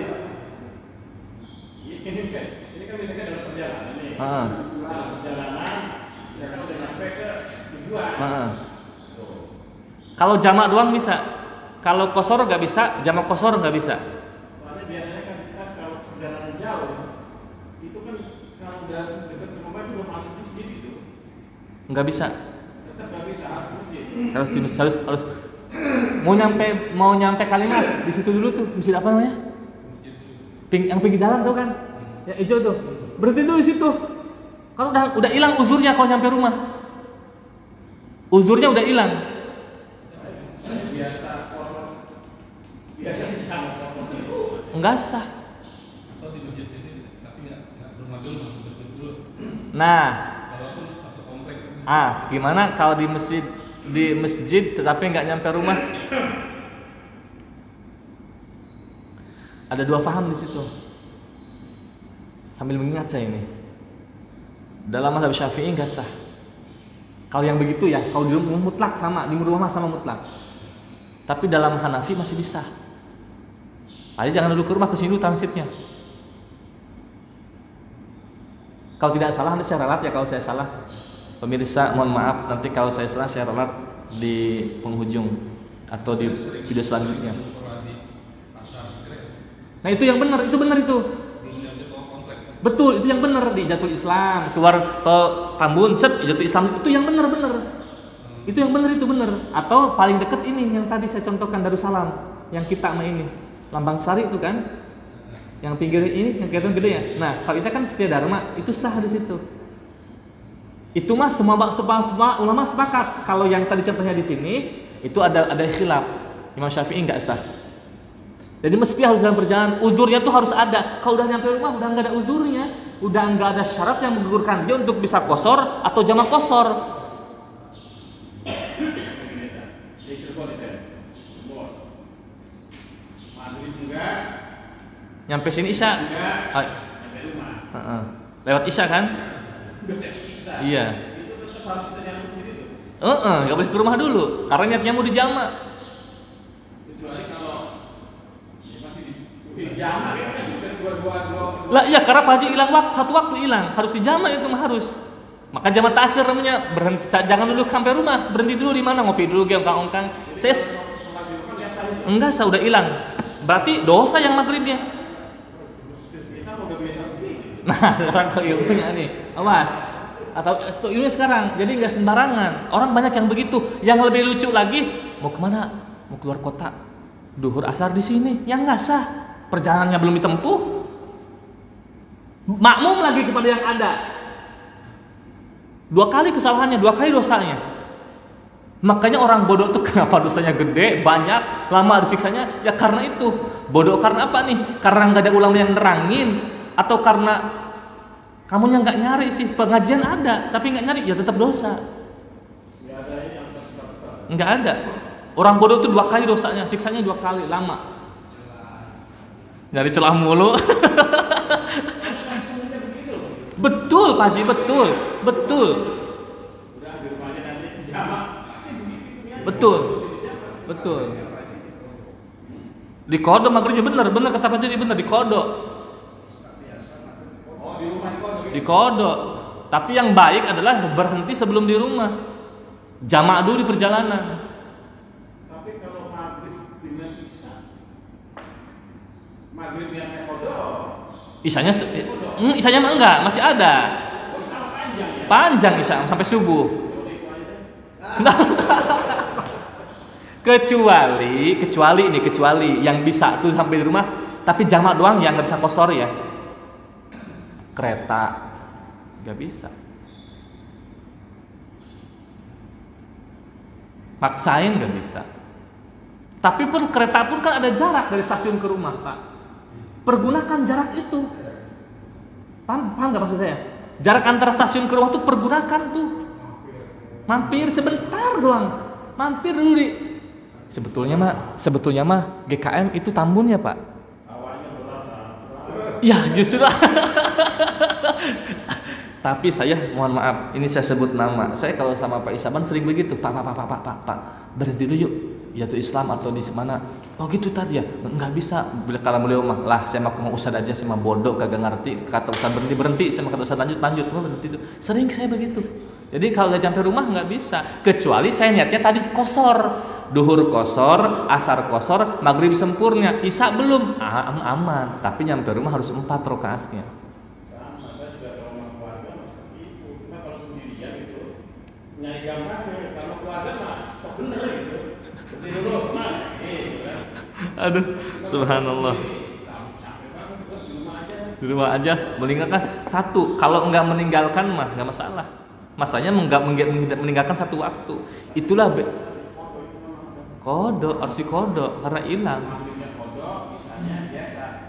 Speaker 3: Ini kan misalkan dalam perjalanan nih.
Speaker 2: Dalam
Speaker 3: Perjalanan, misalkan udah nyampe ke tujuan. Tuh.
Speaker 2: Kalau jamak doang bisa. Kalau qashar nggak bisa, jamak qashar nggak bisa.
Speaker 3: Soalnya biasanya kan kita kalau perjalanan jauh, itu kan kalau udah dekat ke rumah itu udah masuk masjid itu.
Speaker 2: Nggak bisa.
Speaker 3: Tetap nggak bisa, harus masjid.
Speaker 2: Harus mau nyampe Kalimas di situ dulu tuh, masjid apa namanya? Yang pinggir jalan tuh kan, yang hijau tuh, berhenti tuh di situ. Kalau udah hilang uzurnya kalau nyampe rumah, uzurnya udah hilang.
Speaker 3: Saya biasa qashar, biasa di jamak qashar itu.
Speaker 2: Enggak sah.
Speaker 4: Atau di masjid sini, tapi nggak rumah dulu, betul dulu.
Speaker 2: Nah,
Speaker 4: Walaupun satu komplek.
Speaker 2: gimana kalau di masjid tetapi nggak nyampe rumah? Ada 2 paham di situ. Sambil mengingat saya ini, dalam mazhab Syafi'i nggak sah. Kalau yang begitu ya, kalau di rumah mutlak sama, di rumah sama mutlak. Tapi dalam Hanafi masih bisa. Aja jangan dulu ke rumah, ke sini dulu transitnya. Kalau tidak salah nanti saya ralat ya, kalau saya salah. Pemirsa mohon maaf, nanti kalau saya salah saya ralat di penghujung atau di video selanjutnya. Nah itu yang benar, itu benar itu. Betul, itu yang benar di Ijatul Islam, keluar tol Tambun, set Ijatul Islam, itu yang benar. Itu yang benar, itu benar. Atau paling dekat ini yang tadi saya contohkan Darussalam, yang kita sama ini, Lambang Sari itu kan, yang pinggir ini, yang kelihatan gede ya. Nah, kalau kita kan Setia Dharma, itu sah di situ. Itu mah semua ulama sepakat. Kalau yang tadi contohnya di sini, itu ada khilaf. Imam Syafi'i nggak sah. Jadi mesti harus dalam perjalanan, uzurnya tuh harus ada. Kalau udah nyampe rumah udah nggak ada uzurnya, udah nggak ada syarat yang menggugurkan dia untuk bisa qashar atau jamak qashar.
Speaker 3: Di Cirebon itu, Cirebon. Maghrib juga
Speaker 2: Nyampe sini Isya.
Speaker 3: Enggak, nyampe rumah.
Speaker 2: Lewat Isya kan?
Speaker 3: Udah bisa.
Speaker 2: Iya.
Speaker 3: Itu tetap harus kita nyari masjid itu.
Speaker 2: Nggak boleh ke rumah dulu karena niatnya mau dijama.
Speaker 3: Kecuali kalau ya masih di jama kan sudah dua.
Speaker 2: Lah iya karena Pak Haji hilang satu waktu hilang, harus dijama itu mah harus. Maka jama takhir namanya, berhenti, jangan dulu sampai rumah, berhenti dulu di mana, ngopi dulu, ongkang-ongkang. Saya enggak, saya udah hilang. Berarti dosa yang maghribnya.
Speaker 3: Kita udah biasa begini.
Speaker 2: Nah, sekarang ke ilmunya nih, awas. Atau ilmunya sekarang, jadi nggak sembarangan. Orang banyak yang begitu. Yang lebih lucu lagi, mau kemana? Mau keluar kota. Duhur asar di sini, yang nggak sah. Perjalanannya belum ditempuh. Makmum lagi kepada yang ada. 2 kali kesalahannya, 2 kali dosanya. Makanya orang bodoh tuh kenapa dosanya gede, banyak, lama ada siksanya? Ya karena itu. Bodoh karena apa nih? Karena nggak ada ulama yang nerangin, atau karena kamu yang nggak nyari sih? Pengajian ada, tapi nggak nyari, ya tetap dosa. Nggak ada. Orang bodoh tuh 2 kali dosanya, siksanya 2 kali, lama. Nyari celah mulu. Betul, Pak Haji, betul.
Speaker 3: Udah di rumahnya nanti jama.
Speaker 2: Betul. Di kodok maghribnya bener kata Pak Haji, bener di kodok.
Speaker 3: Oh, di rumah
Speaker 2: Di kodok. Tapi yang baik adalah berhenti sebelum di rumah. Jamak dulu di perjalanan.
Speaker 3: Tapi kalau maghrib dengan isya, maghrib yang kodok.
Speaker 2: Isanya mah enggak, masih ada.
Speaker 3: Panjang ya?
Speaker 2: Panjang Isya sampai subuh. kecuali yang bisa tuh sampai di rumah, tapi jamak doang yang nggak bisa kosor ya. Kereta nggak bisa. Maksain nggak bisa. Tapi pun kereta pun kan ada jarak dari stasiun ke rumah, Pak. Pergunakan jarak itu. Paham nggak maksud saya? Jarak antara stasiun ke rumah tuh pergunakan tuh. Mampir sebentar doang. Mampir dulu di. Sebetulnya mah GKM itu Tambunnya, Pak. Ya justru. Tapi saya mohon maaf, ini saya sebut nama. Saya kalau sama Pak Isaban sering begitu, Pak, berhenti dulu yuk. Ya tuh Islam atau di mana? Oh gitu tadi ya, nggak bisa. Bila kalau beliau mah, lah saya mau ustad aja, saya mah bodoh, kagak ngerti. Kata ustad berhenti, saya mah kata ustad lanjut, berhenti itu. Sering saya begitu. Jadi kalau nggak sampai rumah nggak bisa. Kecuali saya niatnya tadi kosor, duhur kosor, asar kosor, maghrib sempurna, isya belum, aman. Tapi nyampe rumah harus 4 rakaatnya.
Speaker 3: Sama, saya juga kalau sama keluarga seperti itu. Cuma kalau sendirian itu nyari gambarnya, kalau keluarga mah sok bener gitu. Berarti dulu semangat, gitu kan.
Speaker 2: Aduh, subhanallah. Di rumah aja meninggalkan satu. Kalau enggak meninggalkan mah enggak masalah. Masanya meninggalkan satu waktu. Itulah kodok, harus dikodok karena hilang.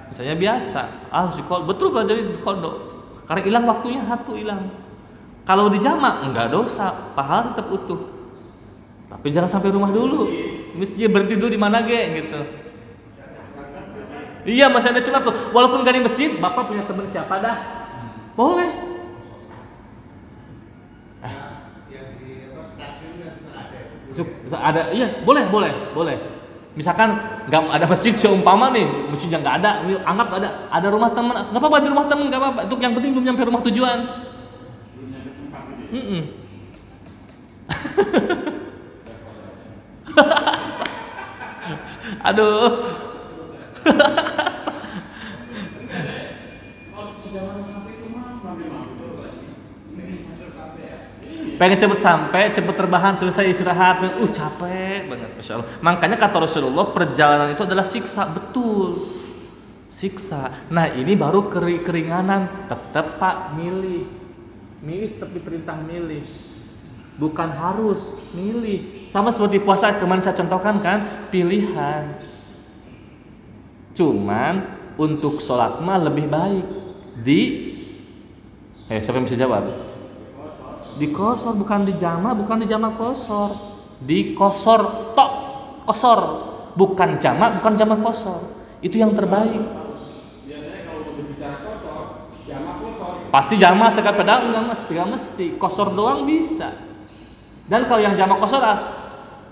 Speaker 2: Misalnya biasa, harus dikodok. Betul pelajari dikodok. Karena hilang waktunya satu hilang. Kalau dijamak enggak dosa, pahala tetap utuh. Tapi jangan sampai rumah dulu. Masjid berhenti dulu di mana gitu. Iya, masih ada celah tuh. Walaupun gak di masjid, Bapak punya teman siapa dah? Boleh. Ada, iya, boleh. Misalkan nggak ada masjid seumpama nih, masjid yang nggak ada, anggap ada rumah teman, nggak apa-apa di rumah teman, nggak apa-apa. Itu yang penting belum nyampe rumah tujuan. Aduh. Pengen cepet sampai, cepet terbahan, selesai istirahat, capek banget, Masya Allah. Makanya kata Rasulullah, perjalanan itu adalah siksa, betul, siksa. Nah ini baru keringanan, tetap Pak milih, tetap diperintah milih, bukan harus milih. Sama seperti puasa kemarin saya contohkan kan, pilihan. Cuman untuk sholat mah lebih baik siapa yang bisa jawab? Dikosor, bukan dijama, kosor. Dikosor tok, kosor. Bukan jama kosor. Itu yang terbaik.
Speaker 3: kosor.
Speaker 2: Pasti jamak sekali, padahal nggak mesti, kosor doang bisa. Dan kalau yang jamak kosor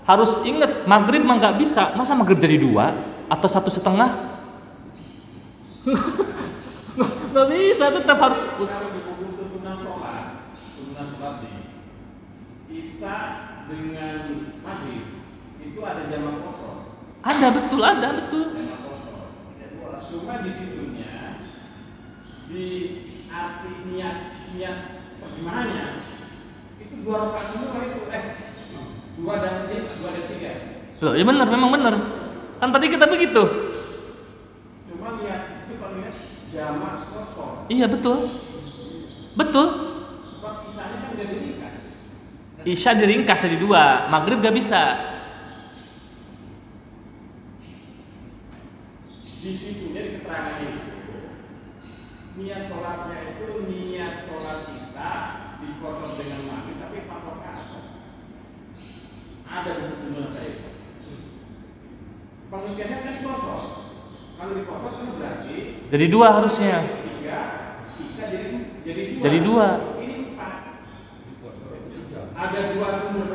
Speaker 2: harus ingat, maghrib mah nggak bisa. Masa maghrib jadi 2 atau 1,5? Nggak bisa, tetap harus.
Speaker 3: Kalau di buku tuntunan sholat nih, isya dengan maghrib itu ada jamak kosor.
Speaker 2: Ada betul.
Speaker 3: Jamak kosor. Cuma di situnya di arti niat terjemahannya itu 2 rakaat semua itu 2 dan 3.
Speaker 2: Loh, ya benar, memang benar. Kan tadi kita begitu.
Speaker 3: Cuma lihat itu kalau lihat jamak kosor.
Speaker 2: Iya betul.
Speaker 3: Sebab isanya kan jadi ringkas.
Speaker 2: Isya diringkas jadi 2, maghrib gak bisa.
Speaker 3: Di situnya di keterangannya itu niat sholatnya itu niat sholat isya dikosor dengan maghrib tapi 4 rakaat. Ada hubungan saya. Pengekiasan kan dikosor. Kalau dikosor kan berarti
Speaker 2: Jadi 2 harusnya.
Speaker 3: 3 isya jadi 2.
Speaker 2: Jadi 2.
Speaker 3: Ini 4. Ada 2 sumber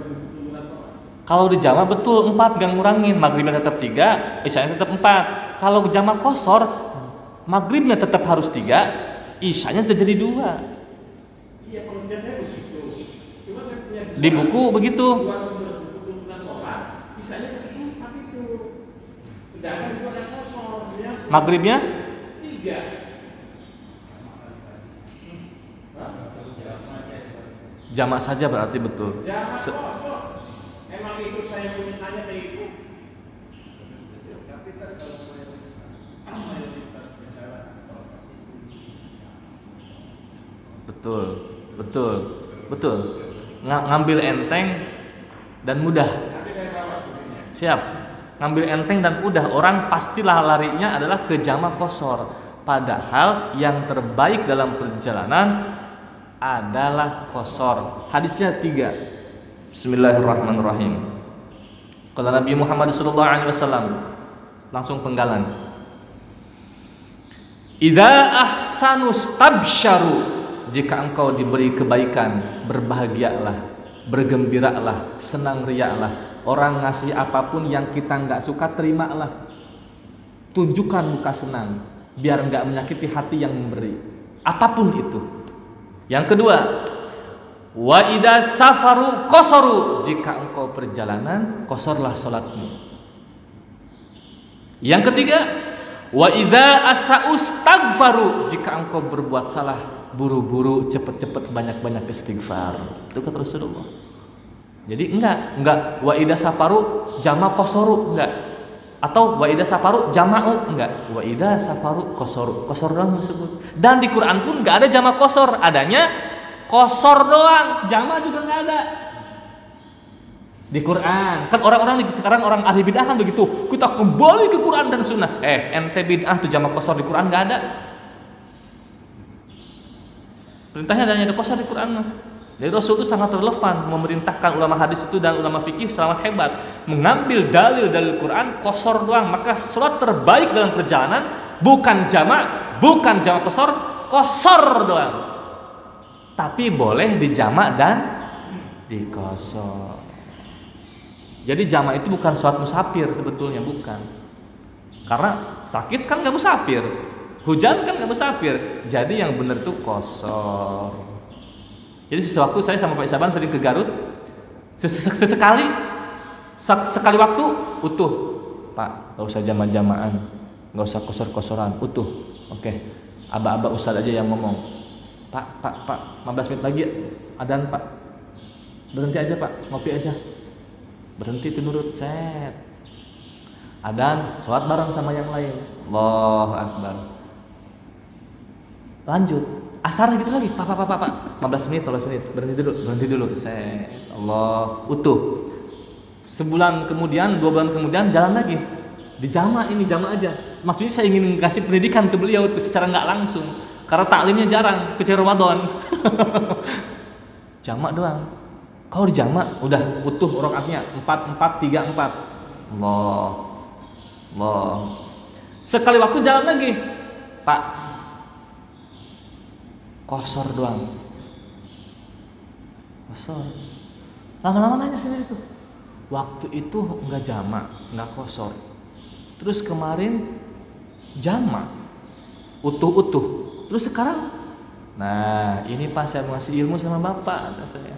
Speaker 3: hubungan sholat.
Speaker 2: Kalau di jamak betul 4 gak ngurangin, maghribnya tetap 3, isyanya tetap 4. Kalau jamak kosor, maghribnya tetap harus 3, isyanya jadi 2.
Speaker 3: Iya, pengertian saya begitu. Cuma saya punya
Speaker 2: Di buku begitu.
Speaker 3: 2 sumber hubungan sholat, isanya tetap 4 itu. Sedangkan di sholat kosor ya.
Speaker 2: Maghribnya
Speaker 3: 3.
Speaker 2: jamak saja berarti betul.
Speaker 3: Jamak kosor. Emang itu saya punya tanya kayak itu.
Speaker 1: Tapi kan kalau mayoritas berjalan
Speaker 2: Betul. Ngambil enteng dan mudah.
Speaker 3: Nanti saya bawa bukunya.
Speaker 2: Siap. Ngambil enteng dan mudah, orang pastilah larinya adalah ke jamak kosor. Padahal yang terbaik dalam perjalanan adalah kosor. Hadisnya 3. Bismillahirrahmanirrahim. Kalau Nabi Muhammad SAW langsung penggalan. Idza ahsanus tabsyaru, jika engkau diberi kebaikan, berbahagialah, bergembiralah, senang riaklah. Orang ngasih apapun yang kita nggak suka, terimalah. Tunjukkan muka senang, biar nggak menyakiti hati yang memberi. Apapun itu. Yang kedua, wa idza safaru qasaru, jika engkau perjalanan, kosorlah salatmu. Yang ketiga, wa idza asaustaghfaru, jika engkau berbuat salah, buru-buru, cepat-cepat, banyak-banyak istighfar. Itu kata Rasulullah. Jadi enggak wa idza safaru jama qasaru, enggak. Atau wa idza safaru jama'u, enggak. Wa idza safaru qasaru. Qasar doang disebut. Dan di Quran pun enggak ada jama qasar, adanya qasar doang, jama juga enggak ada. Di Quran. Kan orang-orang sekarang orang ahli bid'ah kan begitu. Kita kembali ke Quran dan sunnah. Ente bid'ah tuh jama qasar di Quran enggak ada. Perintahnya hanya ada qasar di Quran. Jadi Rasul itu sangat relevan memerintahkan ulama hadis itu dan ulama fikih sangat hebat mengambil dalil dari Quran qasar doang. Maka salat terbaik dalam perjalanan bukan jamak, bukan jamak qasar doang. Tapi boleh dijamak dan diqasar. Jadi jamak itu bukan salat musafir sebetulnya, bukan. Karena sakit kan enggak musafir. Hujan kan enggak musafir. Jadi yang benar itu qasar. Jadi sewaktu saya sama Pak Isaban sering ke Garut, sekali waktu utuh, Pak, nggak usah jama-jamaan, nggak usah kosor-kosoran, utuh, oke, aba-aba ustad aja yang ngomong, Pak, 15 menit lagi adzan Pak, berhenti aja Pak, ngopi aja, berhenti itu nurut, set, adzan, sholat bareng sama yang lain, Allahu Akbar, lanjut. Asar gitu lagi, pak, 15 menit, berhenti dulu, Allah, utuh. Sebulan kemudian, 2 bulan kemudian jalan lagi, di jama aja. Maksudnya saya ingin kasih pendidikan ke beliau itu secara nggak langsung, karena taklimnya jarang, kecuali Ramadan. Jama doang. Kalau di jama, udah utuh rakaatnya 4, 3, 4. Allah. Sekali waktu jalan lagi, Pak. Kosor doang. Kosor. Lama-lama nanya sendiri tuh. Waktu itu nggak jamak, nggak kosor. Terus kemarin jamak, utuh-utuh. Terus sekarang, nah ini pas saya ngasih ilmu sama bapak, kata saya.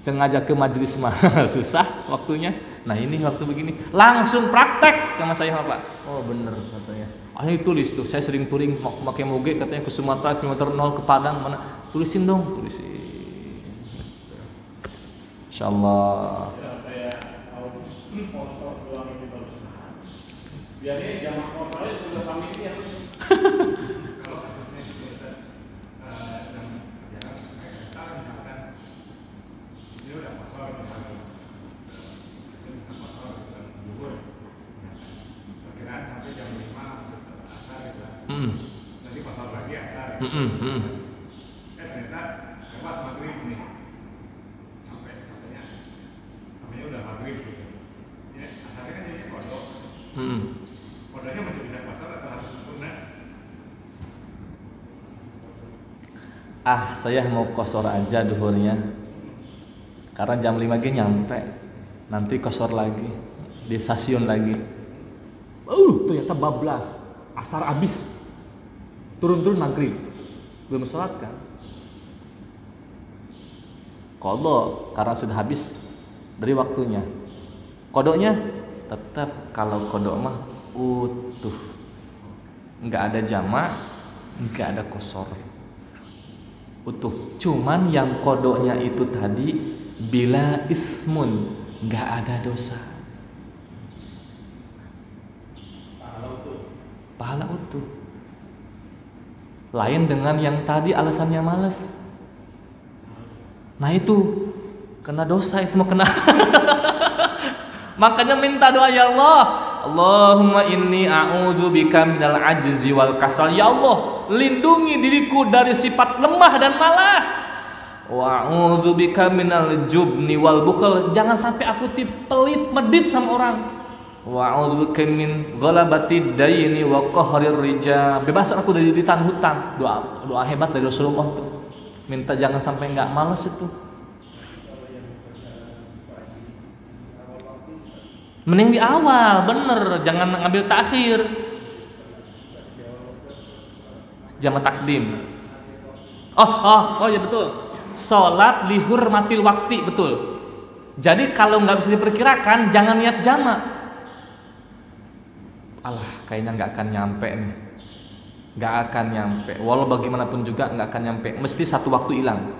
Speaker 2: Sengaja ke majelis mah susah waktunya. Nah ini waktu begini, langsung praktek sama saya bapak. Oh bener katanya. Akhirnya tulis tuh, saya sering touring pakai moge katanya ke Sumatera kilometer 0 ke Padang mana. Tulisin dong, tulisin. Insyaallah.
Speaker 3: Saya tahu kosor doang itu baru senang. Biasanya jamak kosornya sudah pamit ya.
Speaker 4: Kalau kasusnya itu yang kita misalkan ini udah kosor misalkan kosor bukan zuhur perkiraan sampai jam 5 masuk asar gitu. Nanti kosor lagi asar. Ternyata lewat maghrib nih. Sampainya udah maghrib gitu. Ya, asarnya kan jadi kodok. Kodoknya masih bisa kosor atau harus sempurna?
Speaker 2: Saya mau kosor aja duhurnya. Karena jam 5 lagi nyampe. Nanti kosor lagi di stasiun lagi. Ternyata bablas. Asar habis. Turun-turun maghrib. Belum sholat kan? Kodok karena sudah habis dari waktunya. Kodoknya tetap kalau kodok mah utuh. Enggak ada jamak, enggak ada kosor. Utuh. Cuman yang kodoknya itu tadi bila ismun, enggak ada dosa. Pahala utuh. Lain dengan yang tadi alasannya malas. Nah itu kena dosa, itu mau kena. Makanya minta doa, ya Allah, Allahumma inni a'udzubika minal ajzi wal kasal. Ya Allah, lindungi diriku dari sifat lemah dan malas. Wa a'udzubika minal jubni wal bukhl. Jangan sampai aku pelit medit sama orang. Wa a'udzubika min ghalabati daini wa qahrir rijal. Bebaskan aku dari ditahan hutang. Doa hebat dari Rasulullah tuh. Minta jangan sampai enggak malas itu. Mending di awal, bener, jangan ngambil takhir. Jamak takdim. Oh ya betul. Salat lihurmatil wakti, betul. Jadi kalau nggak bisa diperkirakan, jangan niat jamak. Alah, kayaknya nggak akan nyampe nih. Nggak akan nyampe. Walau bagaimanapun juga nggak akan nyampe. Mesti satu waktu hilang.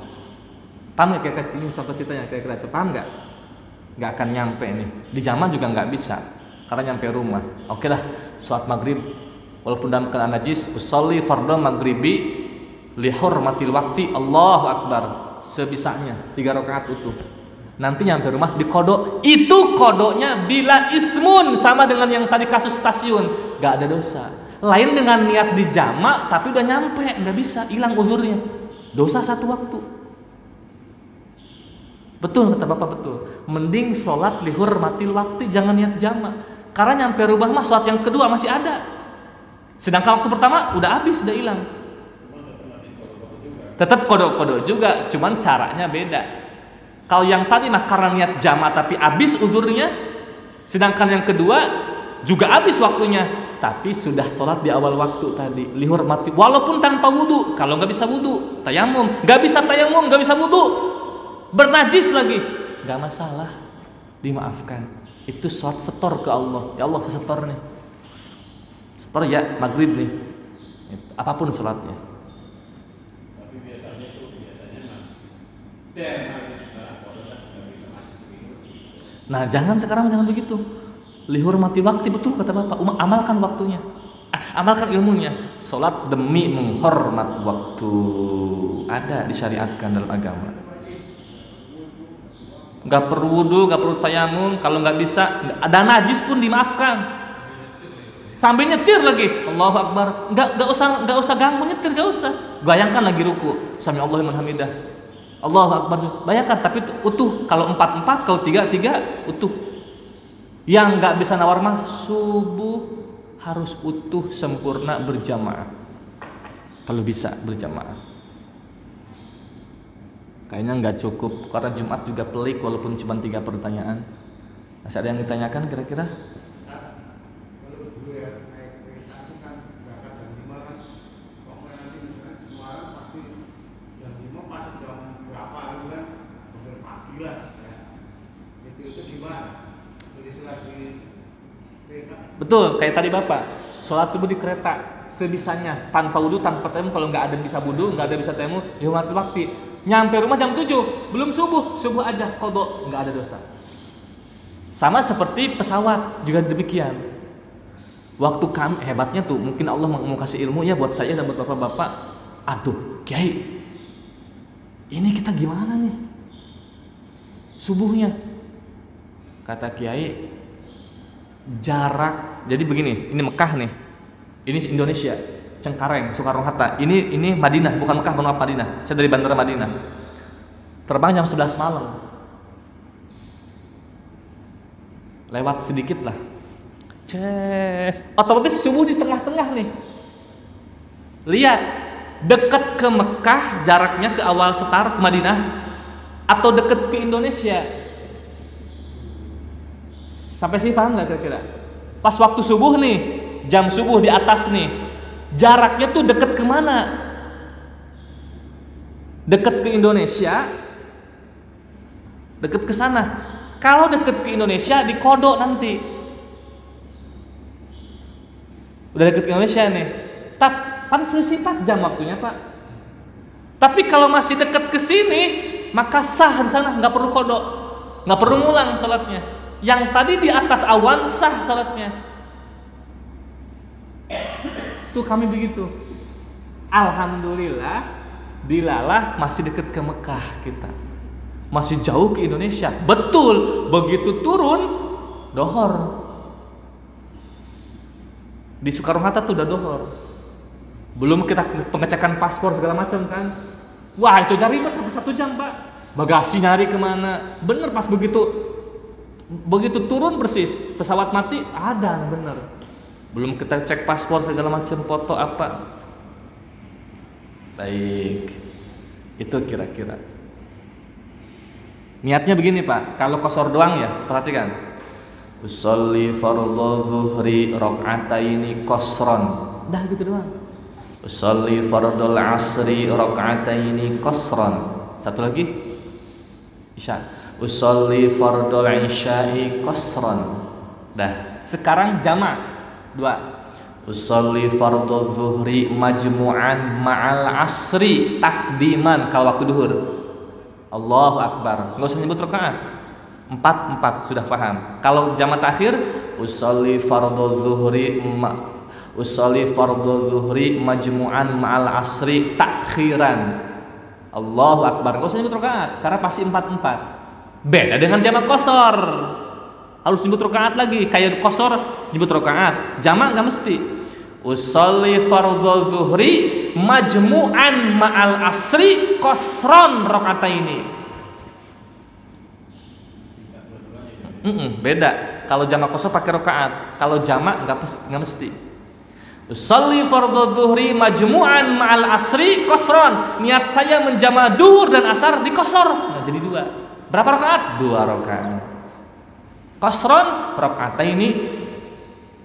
Speaker 2: Paham nggak kayak ini contoh ceritanya? Kira-kira paham nggak? Nggak akan nyampe nih. Di zaman juga nggak bisa. Karena nyampe rumah. Oke lah, sholat maghrib. Walaupun dalam keadaan najis, usolli fardhu maghribi lihurmatil wakti, Allahu Akbar, sebisanya 3 rakaat utuh. Nanti nyampe rumah dikodok. Itu kodoknya bila ismun, sama dengan yang tadi kasus stasiun, nggak ada dosa. Lain dengan niat di jamak tapi udah nyampe, nggak bisa, hilang uzurnya, dosa satu waktu. Betul kata bapak, betul. Mending sholat lihurmatil waktu, jangan niat jamak. Karena nyampe rumah mah sholat yang kedua masih ada. Sedangkan waktu pertama udah habis, udah hilang. Tetap kodok-kodok juga, cuman caranya beda. Kalau yang tadi mah karena niat jamak tapi habis uzurnya, sedangkan yang kedua juga habis waktunya, tapi sudah sholat di awal waktu tadi, lihurmati, walaupun tanpa wudu. Kalau nggak bisa wudu, tayamum. Nggak bisa tayamum, nggak bisa wudu, bernajis lagi, nggak masalah, dimaafkan. Itu sholat setor ke Allah. Ya Allah, saya setor nih, setor ya maghrib nih, apapun sholatnya.
Speaker 3: Tapi biasanya
Speaker 2: Nah jangan sekarang, jangan begitu. Lihurmati waktu, betul kata bapak. Amalkan waktunya, amalkan ilmunya. Sholat demi menghormat waktu, ada disyariatkan dalam agama. Gak perlu wudu, gak perlu tayamum. Kalau gak bisa, ada najis pun dimaafkan. Sambil nyetir lagi, Allahu Akbar. Gak usah ganggu nyetir, gak usah. Bayangkan lagi ruku, sami Allahu liman hamidah, Allahu Akbar. Bayangkan, tapi utuh. Kalau 4-4, kalau 3-3, utuh. Yang gak bisa nawar mah, subuh harus utuh sempurna berjamaah. Kalau bisa berjamaah. Kayaknya nggak cukup karena Jumat juga pelik walaupun cuma 3 pertanyaan. Masih ada yang ditanyakan kira-kira?
Speaker 1: Kalau dulu ya naik kereta itu kan berangkat jam 5 kan, pokoknya nanti misalnya di Semarang pasti jam 5 masih jam berapa itu kan, hampir pagi lah ya. Itu gimana? Jadi sholat di kereta?
Speaker 2: Betul, kayak tadi Bapak, sholat subuh di kereta sebisanya, tanpa wudu, tanpa tayamum. Kalau nggak ada bisa wudu, nggak ada bisa tayamum, ya mati waktu. Nyampe rumah jam 7, belum subuh aja qadha, nggak ada dosa. Sama seperti pesawat juga demikian. Waktu kami hebatnya tuh, mungkin Allah mau kasih ilmu ya buat saya dan buat bapak-bapak. Aduh, Kiai, ini kita gimana nih subuhnya? Kata Kiai, jarak. Jadi begini, ini Mekah nih, ini Indonesia, Cengkareng, Soekarno-Hatta. Ini Madinah, bukan Mekah, bukan Madinah. Saya dari Bandara Madinah. Terbang jam 11 malam. Lewat sedikit lah. Otomatis subuh di tengah-tengah nih. Lihat, dekat ke Mekah jaraknya ke awal setar ke Madinah atau dekat ke Indonesia? Sampai sih paham nggak kira-kira? Pas waktu subuh nih, jam subuh di atas nih, jaraknya tuh dekat kemana? Dekat ke Indonesia, dekat ke sana. Kalau dekat ke Indonesia di kodok nanti. Udah dekat ke Indonesia nih. Pan selisih 4 jam waktunya, Pak. Tapi kalau masih dekat ke sini, maka sah di sana, nggak perlu kodok, nggak perlu ngulang salatnya. Yang tadi di atas awan sah salatnya. Tuh kami begitu. Alhamdulillah, dilalah masih dekat ke Mekah kita. Masih jauh ke Indonesia. Betul, begitu turun dohor. Di Soekarno-Hatta tuh udah dohor. Belum kita pengecekan paspor segala macam kan. Wah, itu cari ribet sampai 1 jam, Pak. Bagasi nyari kemana. Bener pas begitu turun persis pesawat mati, ada bener. Belum kita cek paspor segala macam, foto apa. Baik. Itu kira-kira. Niatnya begini, Pak. Kalau qashar doang ya, perhatikan. Usolli fardhu zuhri rakaataini qashran. Dah gitu doang. Usolli fardhul asri rakaataini qashran. Satu lagi. Isya. Usolli fardhul isya'i qashran. Dah. Sekarang jamak. 2. Usolli fardhu zuhri majmu'an ma'al asri takdiman kalau waktu duhur. Allahu Akbar. Nggak usah nyebut rakaat. 4 sudah paham. Kalau jamak takhir, usolli fardhu zuhri majmu'an ma'al asri takhiran. Allahu Akbar. Nggak usah nyebut rakaat karena pasti 4. Beda dengan jamak qashar. Harus nyebut rakaat lagi. Kayak qashar nyebut rakaat. Jamak nggak mesti. Usolli fardhu zuhri majmu'an ma'al asri qashran rakaataini. Beda. Kalau jamak qashar pakai rakaat, kalau jamak enggak mesti. Usolli fardhu zuhri majmu'an ma'al asri qashran. Niat saya menjama duhur dan asar di qashar. Nah, jadi 2. Berapa rakaat? 2 rakaat. Qashran rakaataini.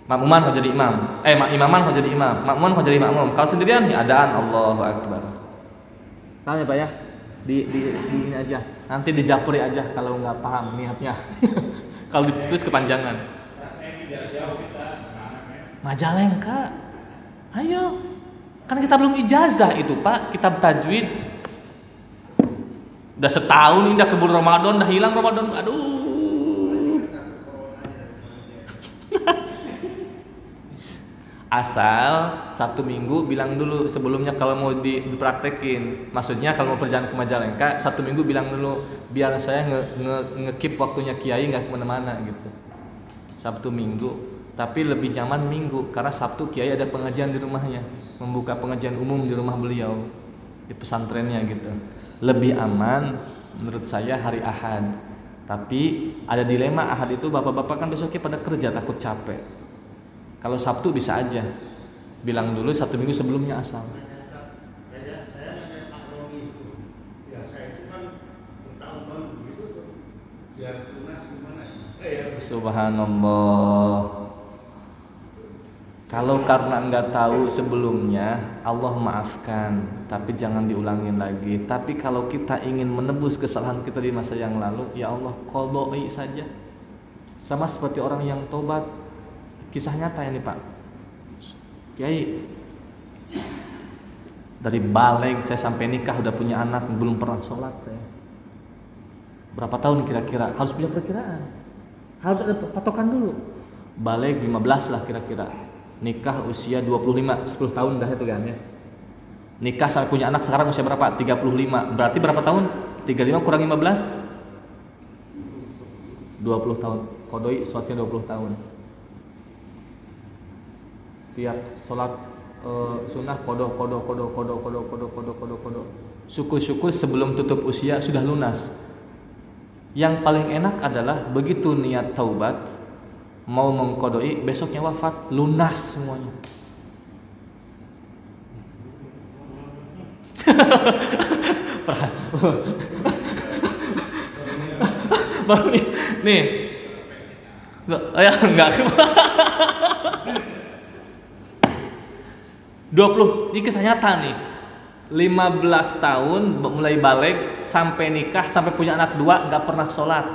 Speaker 2: Makmuman kau jadi imam. Imaman kau jadi imam. Makmuman kau jadi makmum. Kalau sendirian ya adaan Allahu Akbar. Paham ya, Pak ya? Di ini aja. Nanti dijapuri aja kalau nggak paham niatnya. Kalau ditulis kepanjangan. Majalengka. Ayo. Kan kita belum ijazah itu, Pak. Kitab tajwid. Udah setahun ini, udah keburu Ramadan, udah hilang Ramadan. Aduh. Asal 1 minggu bilang dulu sebelumnya kalau mau dipraktekin. Maksudnya kalau mau perjalanan ke Majalengka 1 minggu bilang dulu biar saya nge-keep waktunya Kiai nggak kemana-mana gitu. Sabtu Minggu, tapi lebih nyaman Minggu karena Sabtu Kiai ada pengajian di rumahnya, membuka pengajian umum di rumah beliau di pesantrennya gitu. Lebih aman menurut saya hari Ahad. Tapi ada dilema, Ahad itu bapak-bapak kan besoknya pada kerja takut capek. Kalau Sabtu bisa aja bilang dulu 1 minggu sebelumnya asal.
Speaker 1: Saya nanya Pak Romi itu, ya saya itu kan biar lunas gimana ya?
Speaker 2: Subhanallah. Kalau karena enggak tahu sebelumnya, Allah maafkan, tapi jangan diulangin lagi. Tapi kalau kita ingin menebus kesalahan kita di masa yang lalu, ya Allah, qadai saja. Sama seperti orang yang tobat. Kisah nyata ini Pak Kiai. Dari balik saya sampai nikah udah punya anak, belum pernah sholat saya. Berapa tahun kira-kira? Harus punya perkiraan. Harus ada patokan dulu. Balik 15 lah kira-kira. Nikah usia 25, 10 tahun dah itu kan ya. Nikah sampai punya anak sekarang usia berapa? 35. Berarti berapa tahun? 35 kurang 15? 20 tahun. Qadai sholatnya 20 tahun. Tiap sholat sunnah kodo. Syukur-syukur sebelum tutup usia sudah lunas. Yang paling enak adalah begitu niat taubat mau mengkodoi, besoknya wafat, lunas semuanya. Baru nih. Ya enggak. 20, ini kisah nyata nih. 15 tahun mulai balik sampai nikah sampai punya anak 2 enggak pernah sholat.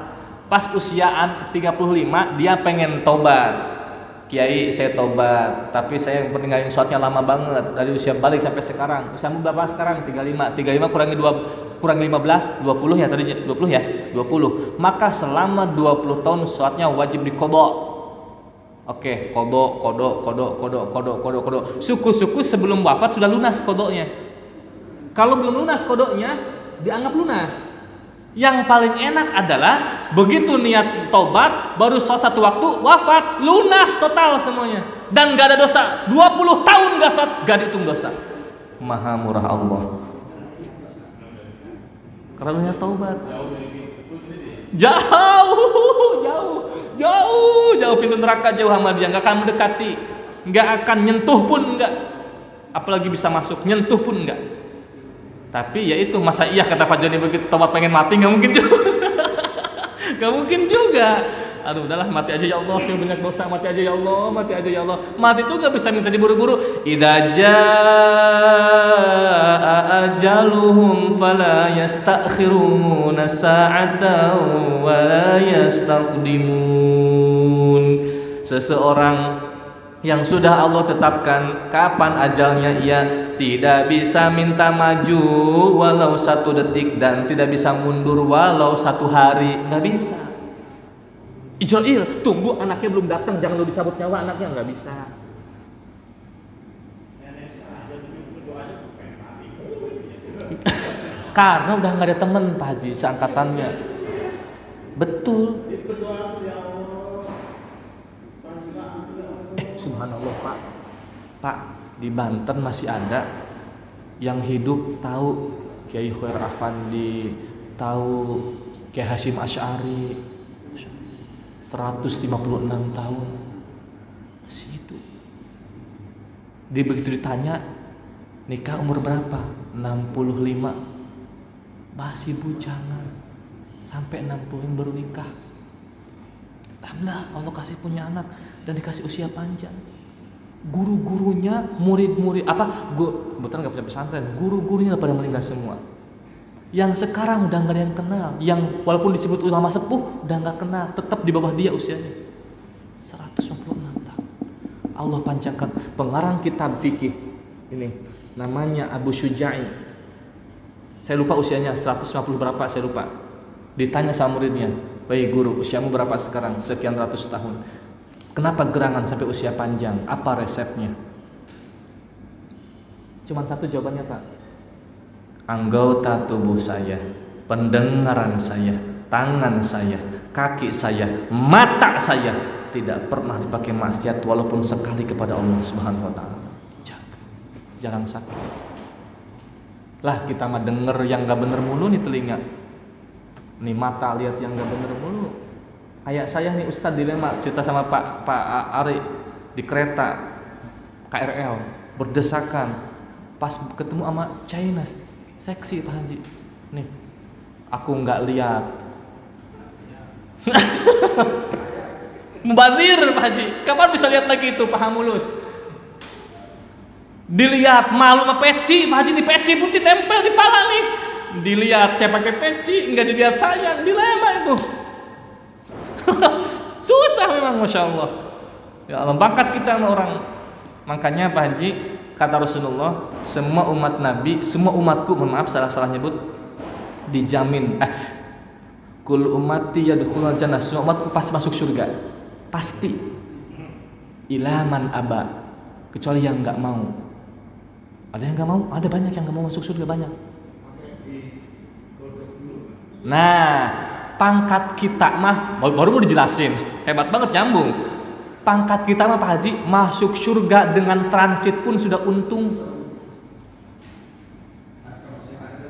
Speaker 2: Pas usiaan 35 dia pengen tobat. Kiai saya tobat, tapi saya yang pentinggalin sholatnya lama banget dari usia balik sampai sekarang. Usiamu berapa sekarang? 35 kurangi 15, 20 ya tadi 20 ya? 20. Maka selama 20 tahun sholatnya wajib diqadha. Oke, qadha. Syukur-syukur sebelum wafat sudah lunas qadhanya. Kalau belum lunas qadhanya dianggap lunas. Yang paling enak adalah begitu niat tobat baru sholat 1 waktu wafat lunas total semuanya dan gak ada dosa. 20 tahun gak sholat gak dihitung dosa. Maha murah Allah. Karena niat tobat. Jauh pintu neraka jauh sama dia, gak akan mendekati, gak akan nyentuh pun enggak. Apalagi bisa masuk, nyentuh pun enggak. Tapi ya itu masa iya kata Pak Joni begitu tobat pengen mati nggak mungkin juga. Nggak mungkin juga. Aduh udahlah mati aja ya Allah, sih banyak dosa, mati aja ya Allah, mati aja ya Allah. Mati itu nggak bisa minta diburu-buru. Idza jaa ajaluhum fala yastakhiruna sa'atan wa la yastaqdimun. Seseorang yang sudah Allah tetapkan kapan ajalnya, ia tidak bisa minta maju walau 1 detik dan tidak bisa mundur walau 1 hari, nggak bisa. Ijrail, tunggu anaknya belum datang, jangan lu dicabut nyawa anaknya, nggak bisa. Karena udah nggak ada temen Pak Haji seangkatannya. Betul. Subhanallah Pak, di Banten masih ada yang hidup tahu Kiai Khair Afandi, tahu Kiai Hasyim Asy'ari, 156 tahun masih hidup. Dia begitu ditanya nikah umur berapa? 65, masih bujangan sampai 60 baru nikah. Alhamdulillah Allah kasih punya anak dan dikasih usia panjang. Guru-gurunya, murid-murid kebetulan nggak punya pesantren, guru-gurunya pada meninggal semua. Yang sekarang udah nggak ada yang kenal, yang walaupun disebut ulama sepuh udah nggak kenal, tetap di bawah dia usianya 156 tahun. Allah panjangkan. Pengarang kitab fikih ini namanya Abu Syuja'i, saya lupa usianya 150 berapa saya lupa. Ditanya sama muridnya, baik guru, usiamu berapa sekarang? Sekian ratus tahun. Kenapa gerangan sampai usia panjang? Apa resepnya? Cuman satu jawabannya Pak. Anggota tubuh saya, pendengaran saya, tangan saya, kaki saya, mata saya tidak pernah dipakai maksiat walaupun sekali kepada Allah Subhanahu wa taala. Jarang sakit. Lah kita mah denger yang gak bener mulu nih telinga. Nih mata lihat yang gak bener mulu. Kayak saya nih Ustadz dilema cerita sama Pak Ari di kereta KRL berdesakan pas ketemu sama Chinese seksi Pak Haji. Nih aku nggak lihat Mubazir Pak Haji. Kapan bisa lihat lagi itu paha mulus? Dilihat malu sama peci, Pak Haji di peci putih tempel di pala nih. Dilihat saya pakai peci, enggak dilihat sayang, dilema itu. Susah memang, Masya Allah. Ya Allah, bakat kita sama orang. Makanya Pak Haji, kata Rasulullah, semua umat Nabi, semua umatku, mohon maaf salah nyebut, dijamin kul ummati yadkhulul jannah, semua umatku pasti masuk surga. Pasti. Ilaman aba, kecuali yang enggak mau. Ada yang enggak mau? Ada banyak yang enggak mau masuk surga, banyak. Nah, pangkat kita mah baru mau dijelasin. Hebat banget, nyambung. Pangkat kita mah Pak Haji, masuk surga dengan transit pun sudah untung.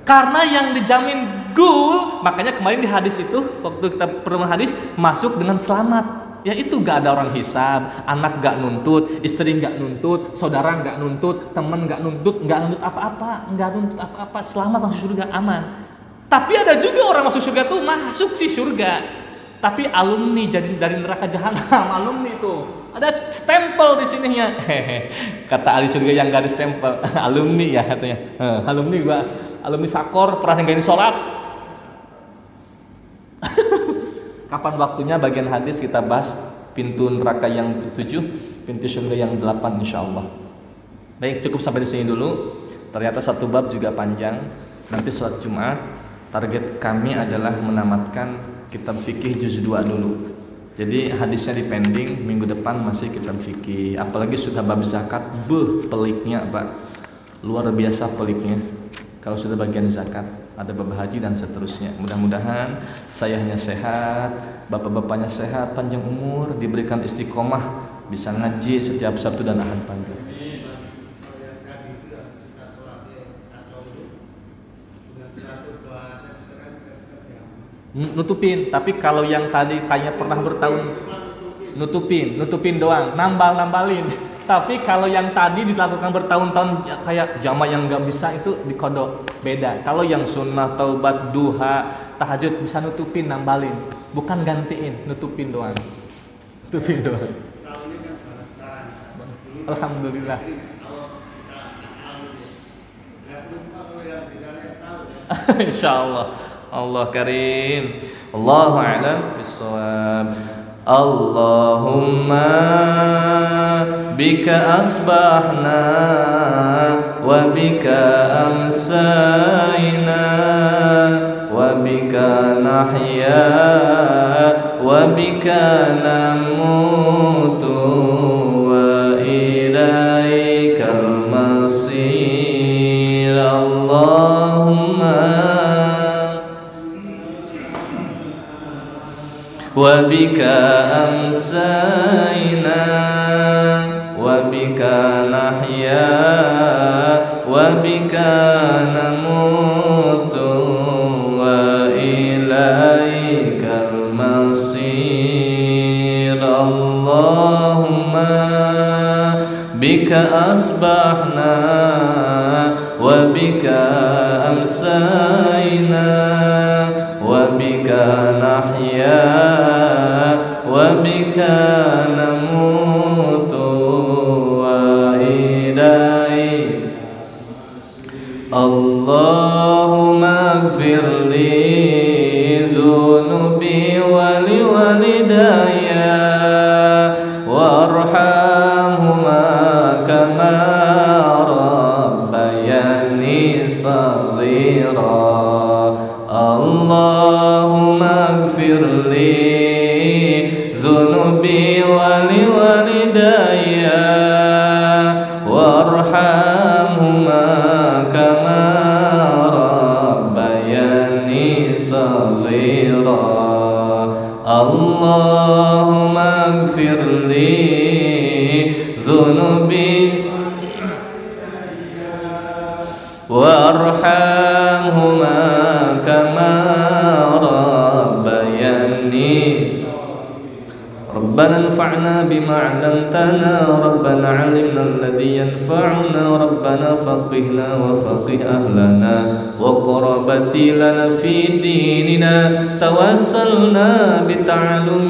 Speaker 2: Karena yang dijamin gul, makanya kemarin di hadis itu, waktu kita pertemuan hadis, masuk dengan selamat. Ya itu gak ada orang hisab, anak gak nuntut, istri gak nuntut, saudara gak nuntut, teman gak nuntut apa-apa, selamat masuk surga, aman. Tapi ada juga orang masuk surga tuh masuk sih surga, tapi alumni jadi dari neraka jahanam, alumni tuh ada stempel di sininya. Kata ahli surga yang gak ada stempel, alumni ya katanya. Alumni gua, alumni Sakor pernah ninggalin sholat. Kapan waktunya bagian hadis kita bahas pintu neraka yang 7, pintu surga yang 8 insyaallah. Baik, cukup sampai di sini dulu. Ternyata satu bab juga panjang. Nanti sholat Jumat target kami adalah menamatkan kitab fikih juz 2 dulu. Jadi hadisnya di pending, minggu depan masih kitab fikih. Apalagi sudah bab zakat, peliknya Pak. Luar biasa peliknya. Kalau sudah bagian zakat, ada bab haji dan seterusnya. Mudah-mudahan saya hanya sehat, bapak-bapaknya sehat, panjang umur, diberikan istiqomah, bisa ngaji setiap Sabtu dan Ahad pagi. Nutupin, tapi kalau yang tadi kayaknya pernah bertahun, nutupin doang, nambalin. Tapi kalau yang tadi dilakukan bertahun-tahun ya kayak jamaah yang nggak bisa itu dikodok, beda. Kalau yang sunnah, taubat, duha, tahajud bisa nutupin, nambalin, bukan gantiin, nutupin doang. Alhamdulillah. Insyaallah. Allah karim. Allahu a'lam bissawab. Allahumma bika asbahna wa bika amsayna wa bika nahya wa bika namutu wa ilaikal masir. Allahumma wa bika amsayna wa bika nahya wa bika namutu wa ilaikal masir. Allahumma bika asbahna wa bika amsayna wa bika nahya wa bika namutu wa ilaik. Allahumma ighfir li dhunubi wa li walidayya warhamhuma kama rabbayani saghira. Allahumma ighfir li dhunubi wa li walidayya warhamhuma kama rabbayani saghira. Allahumma ighfir li dhunubi warhamhuma kama rabbayani. ربنا انفعنا بما علمتنا ربنا علمنا الذي ينفعنا ربنا فقهنا وفقه أهلنا وقربت لنا في ديننا توسلنا بتعليم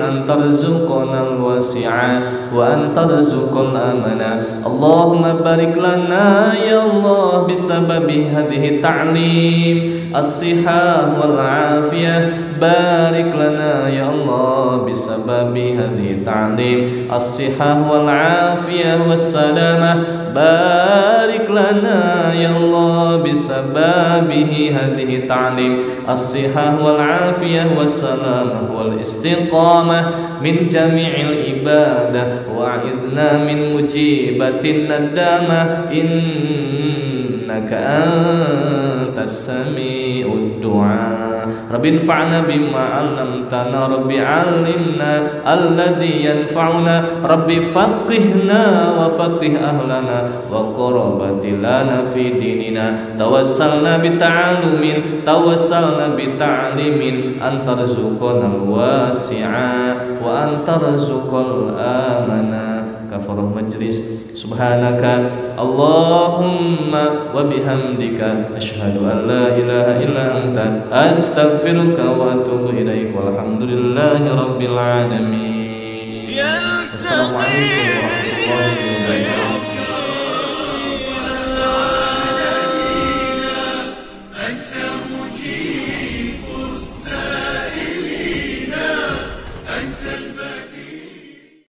Speaker 2: أن ترزقنا الواسع وأن ترزق الأمنا اللهم بارك لنا يا الله بسبب هذه التعليم الصحة والعافية بارك لنا يا الله بسبب هذه التعليم الصحة والعافية والسلامة بارك لنا يا الله بسببه هذه التعليم الصحة والعافية والسلامة والاستقامة من جميع العبادة وأعذنا من مجيبة الندامة إنك أنت السميع الدعاء رب انفعنا بما علمتنا رب علمنا الذي ينفعنا رب فقهنا وفقه أهلنا وقربت لنا في ديننا توسلنا بتعليم أن ترزقنا الواسع وأن ترزق الآمنا كفره مجلس سبحانك اللهم وبحمدك أشهد أن لا إله إلا أنت أستغفرك وأتوب إليك والحمد لله رب العالمين. السلام عليكم ورحمة الله وبركاته.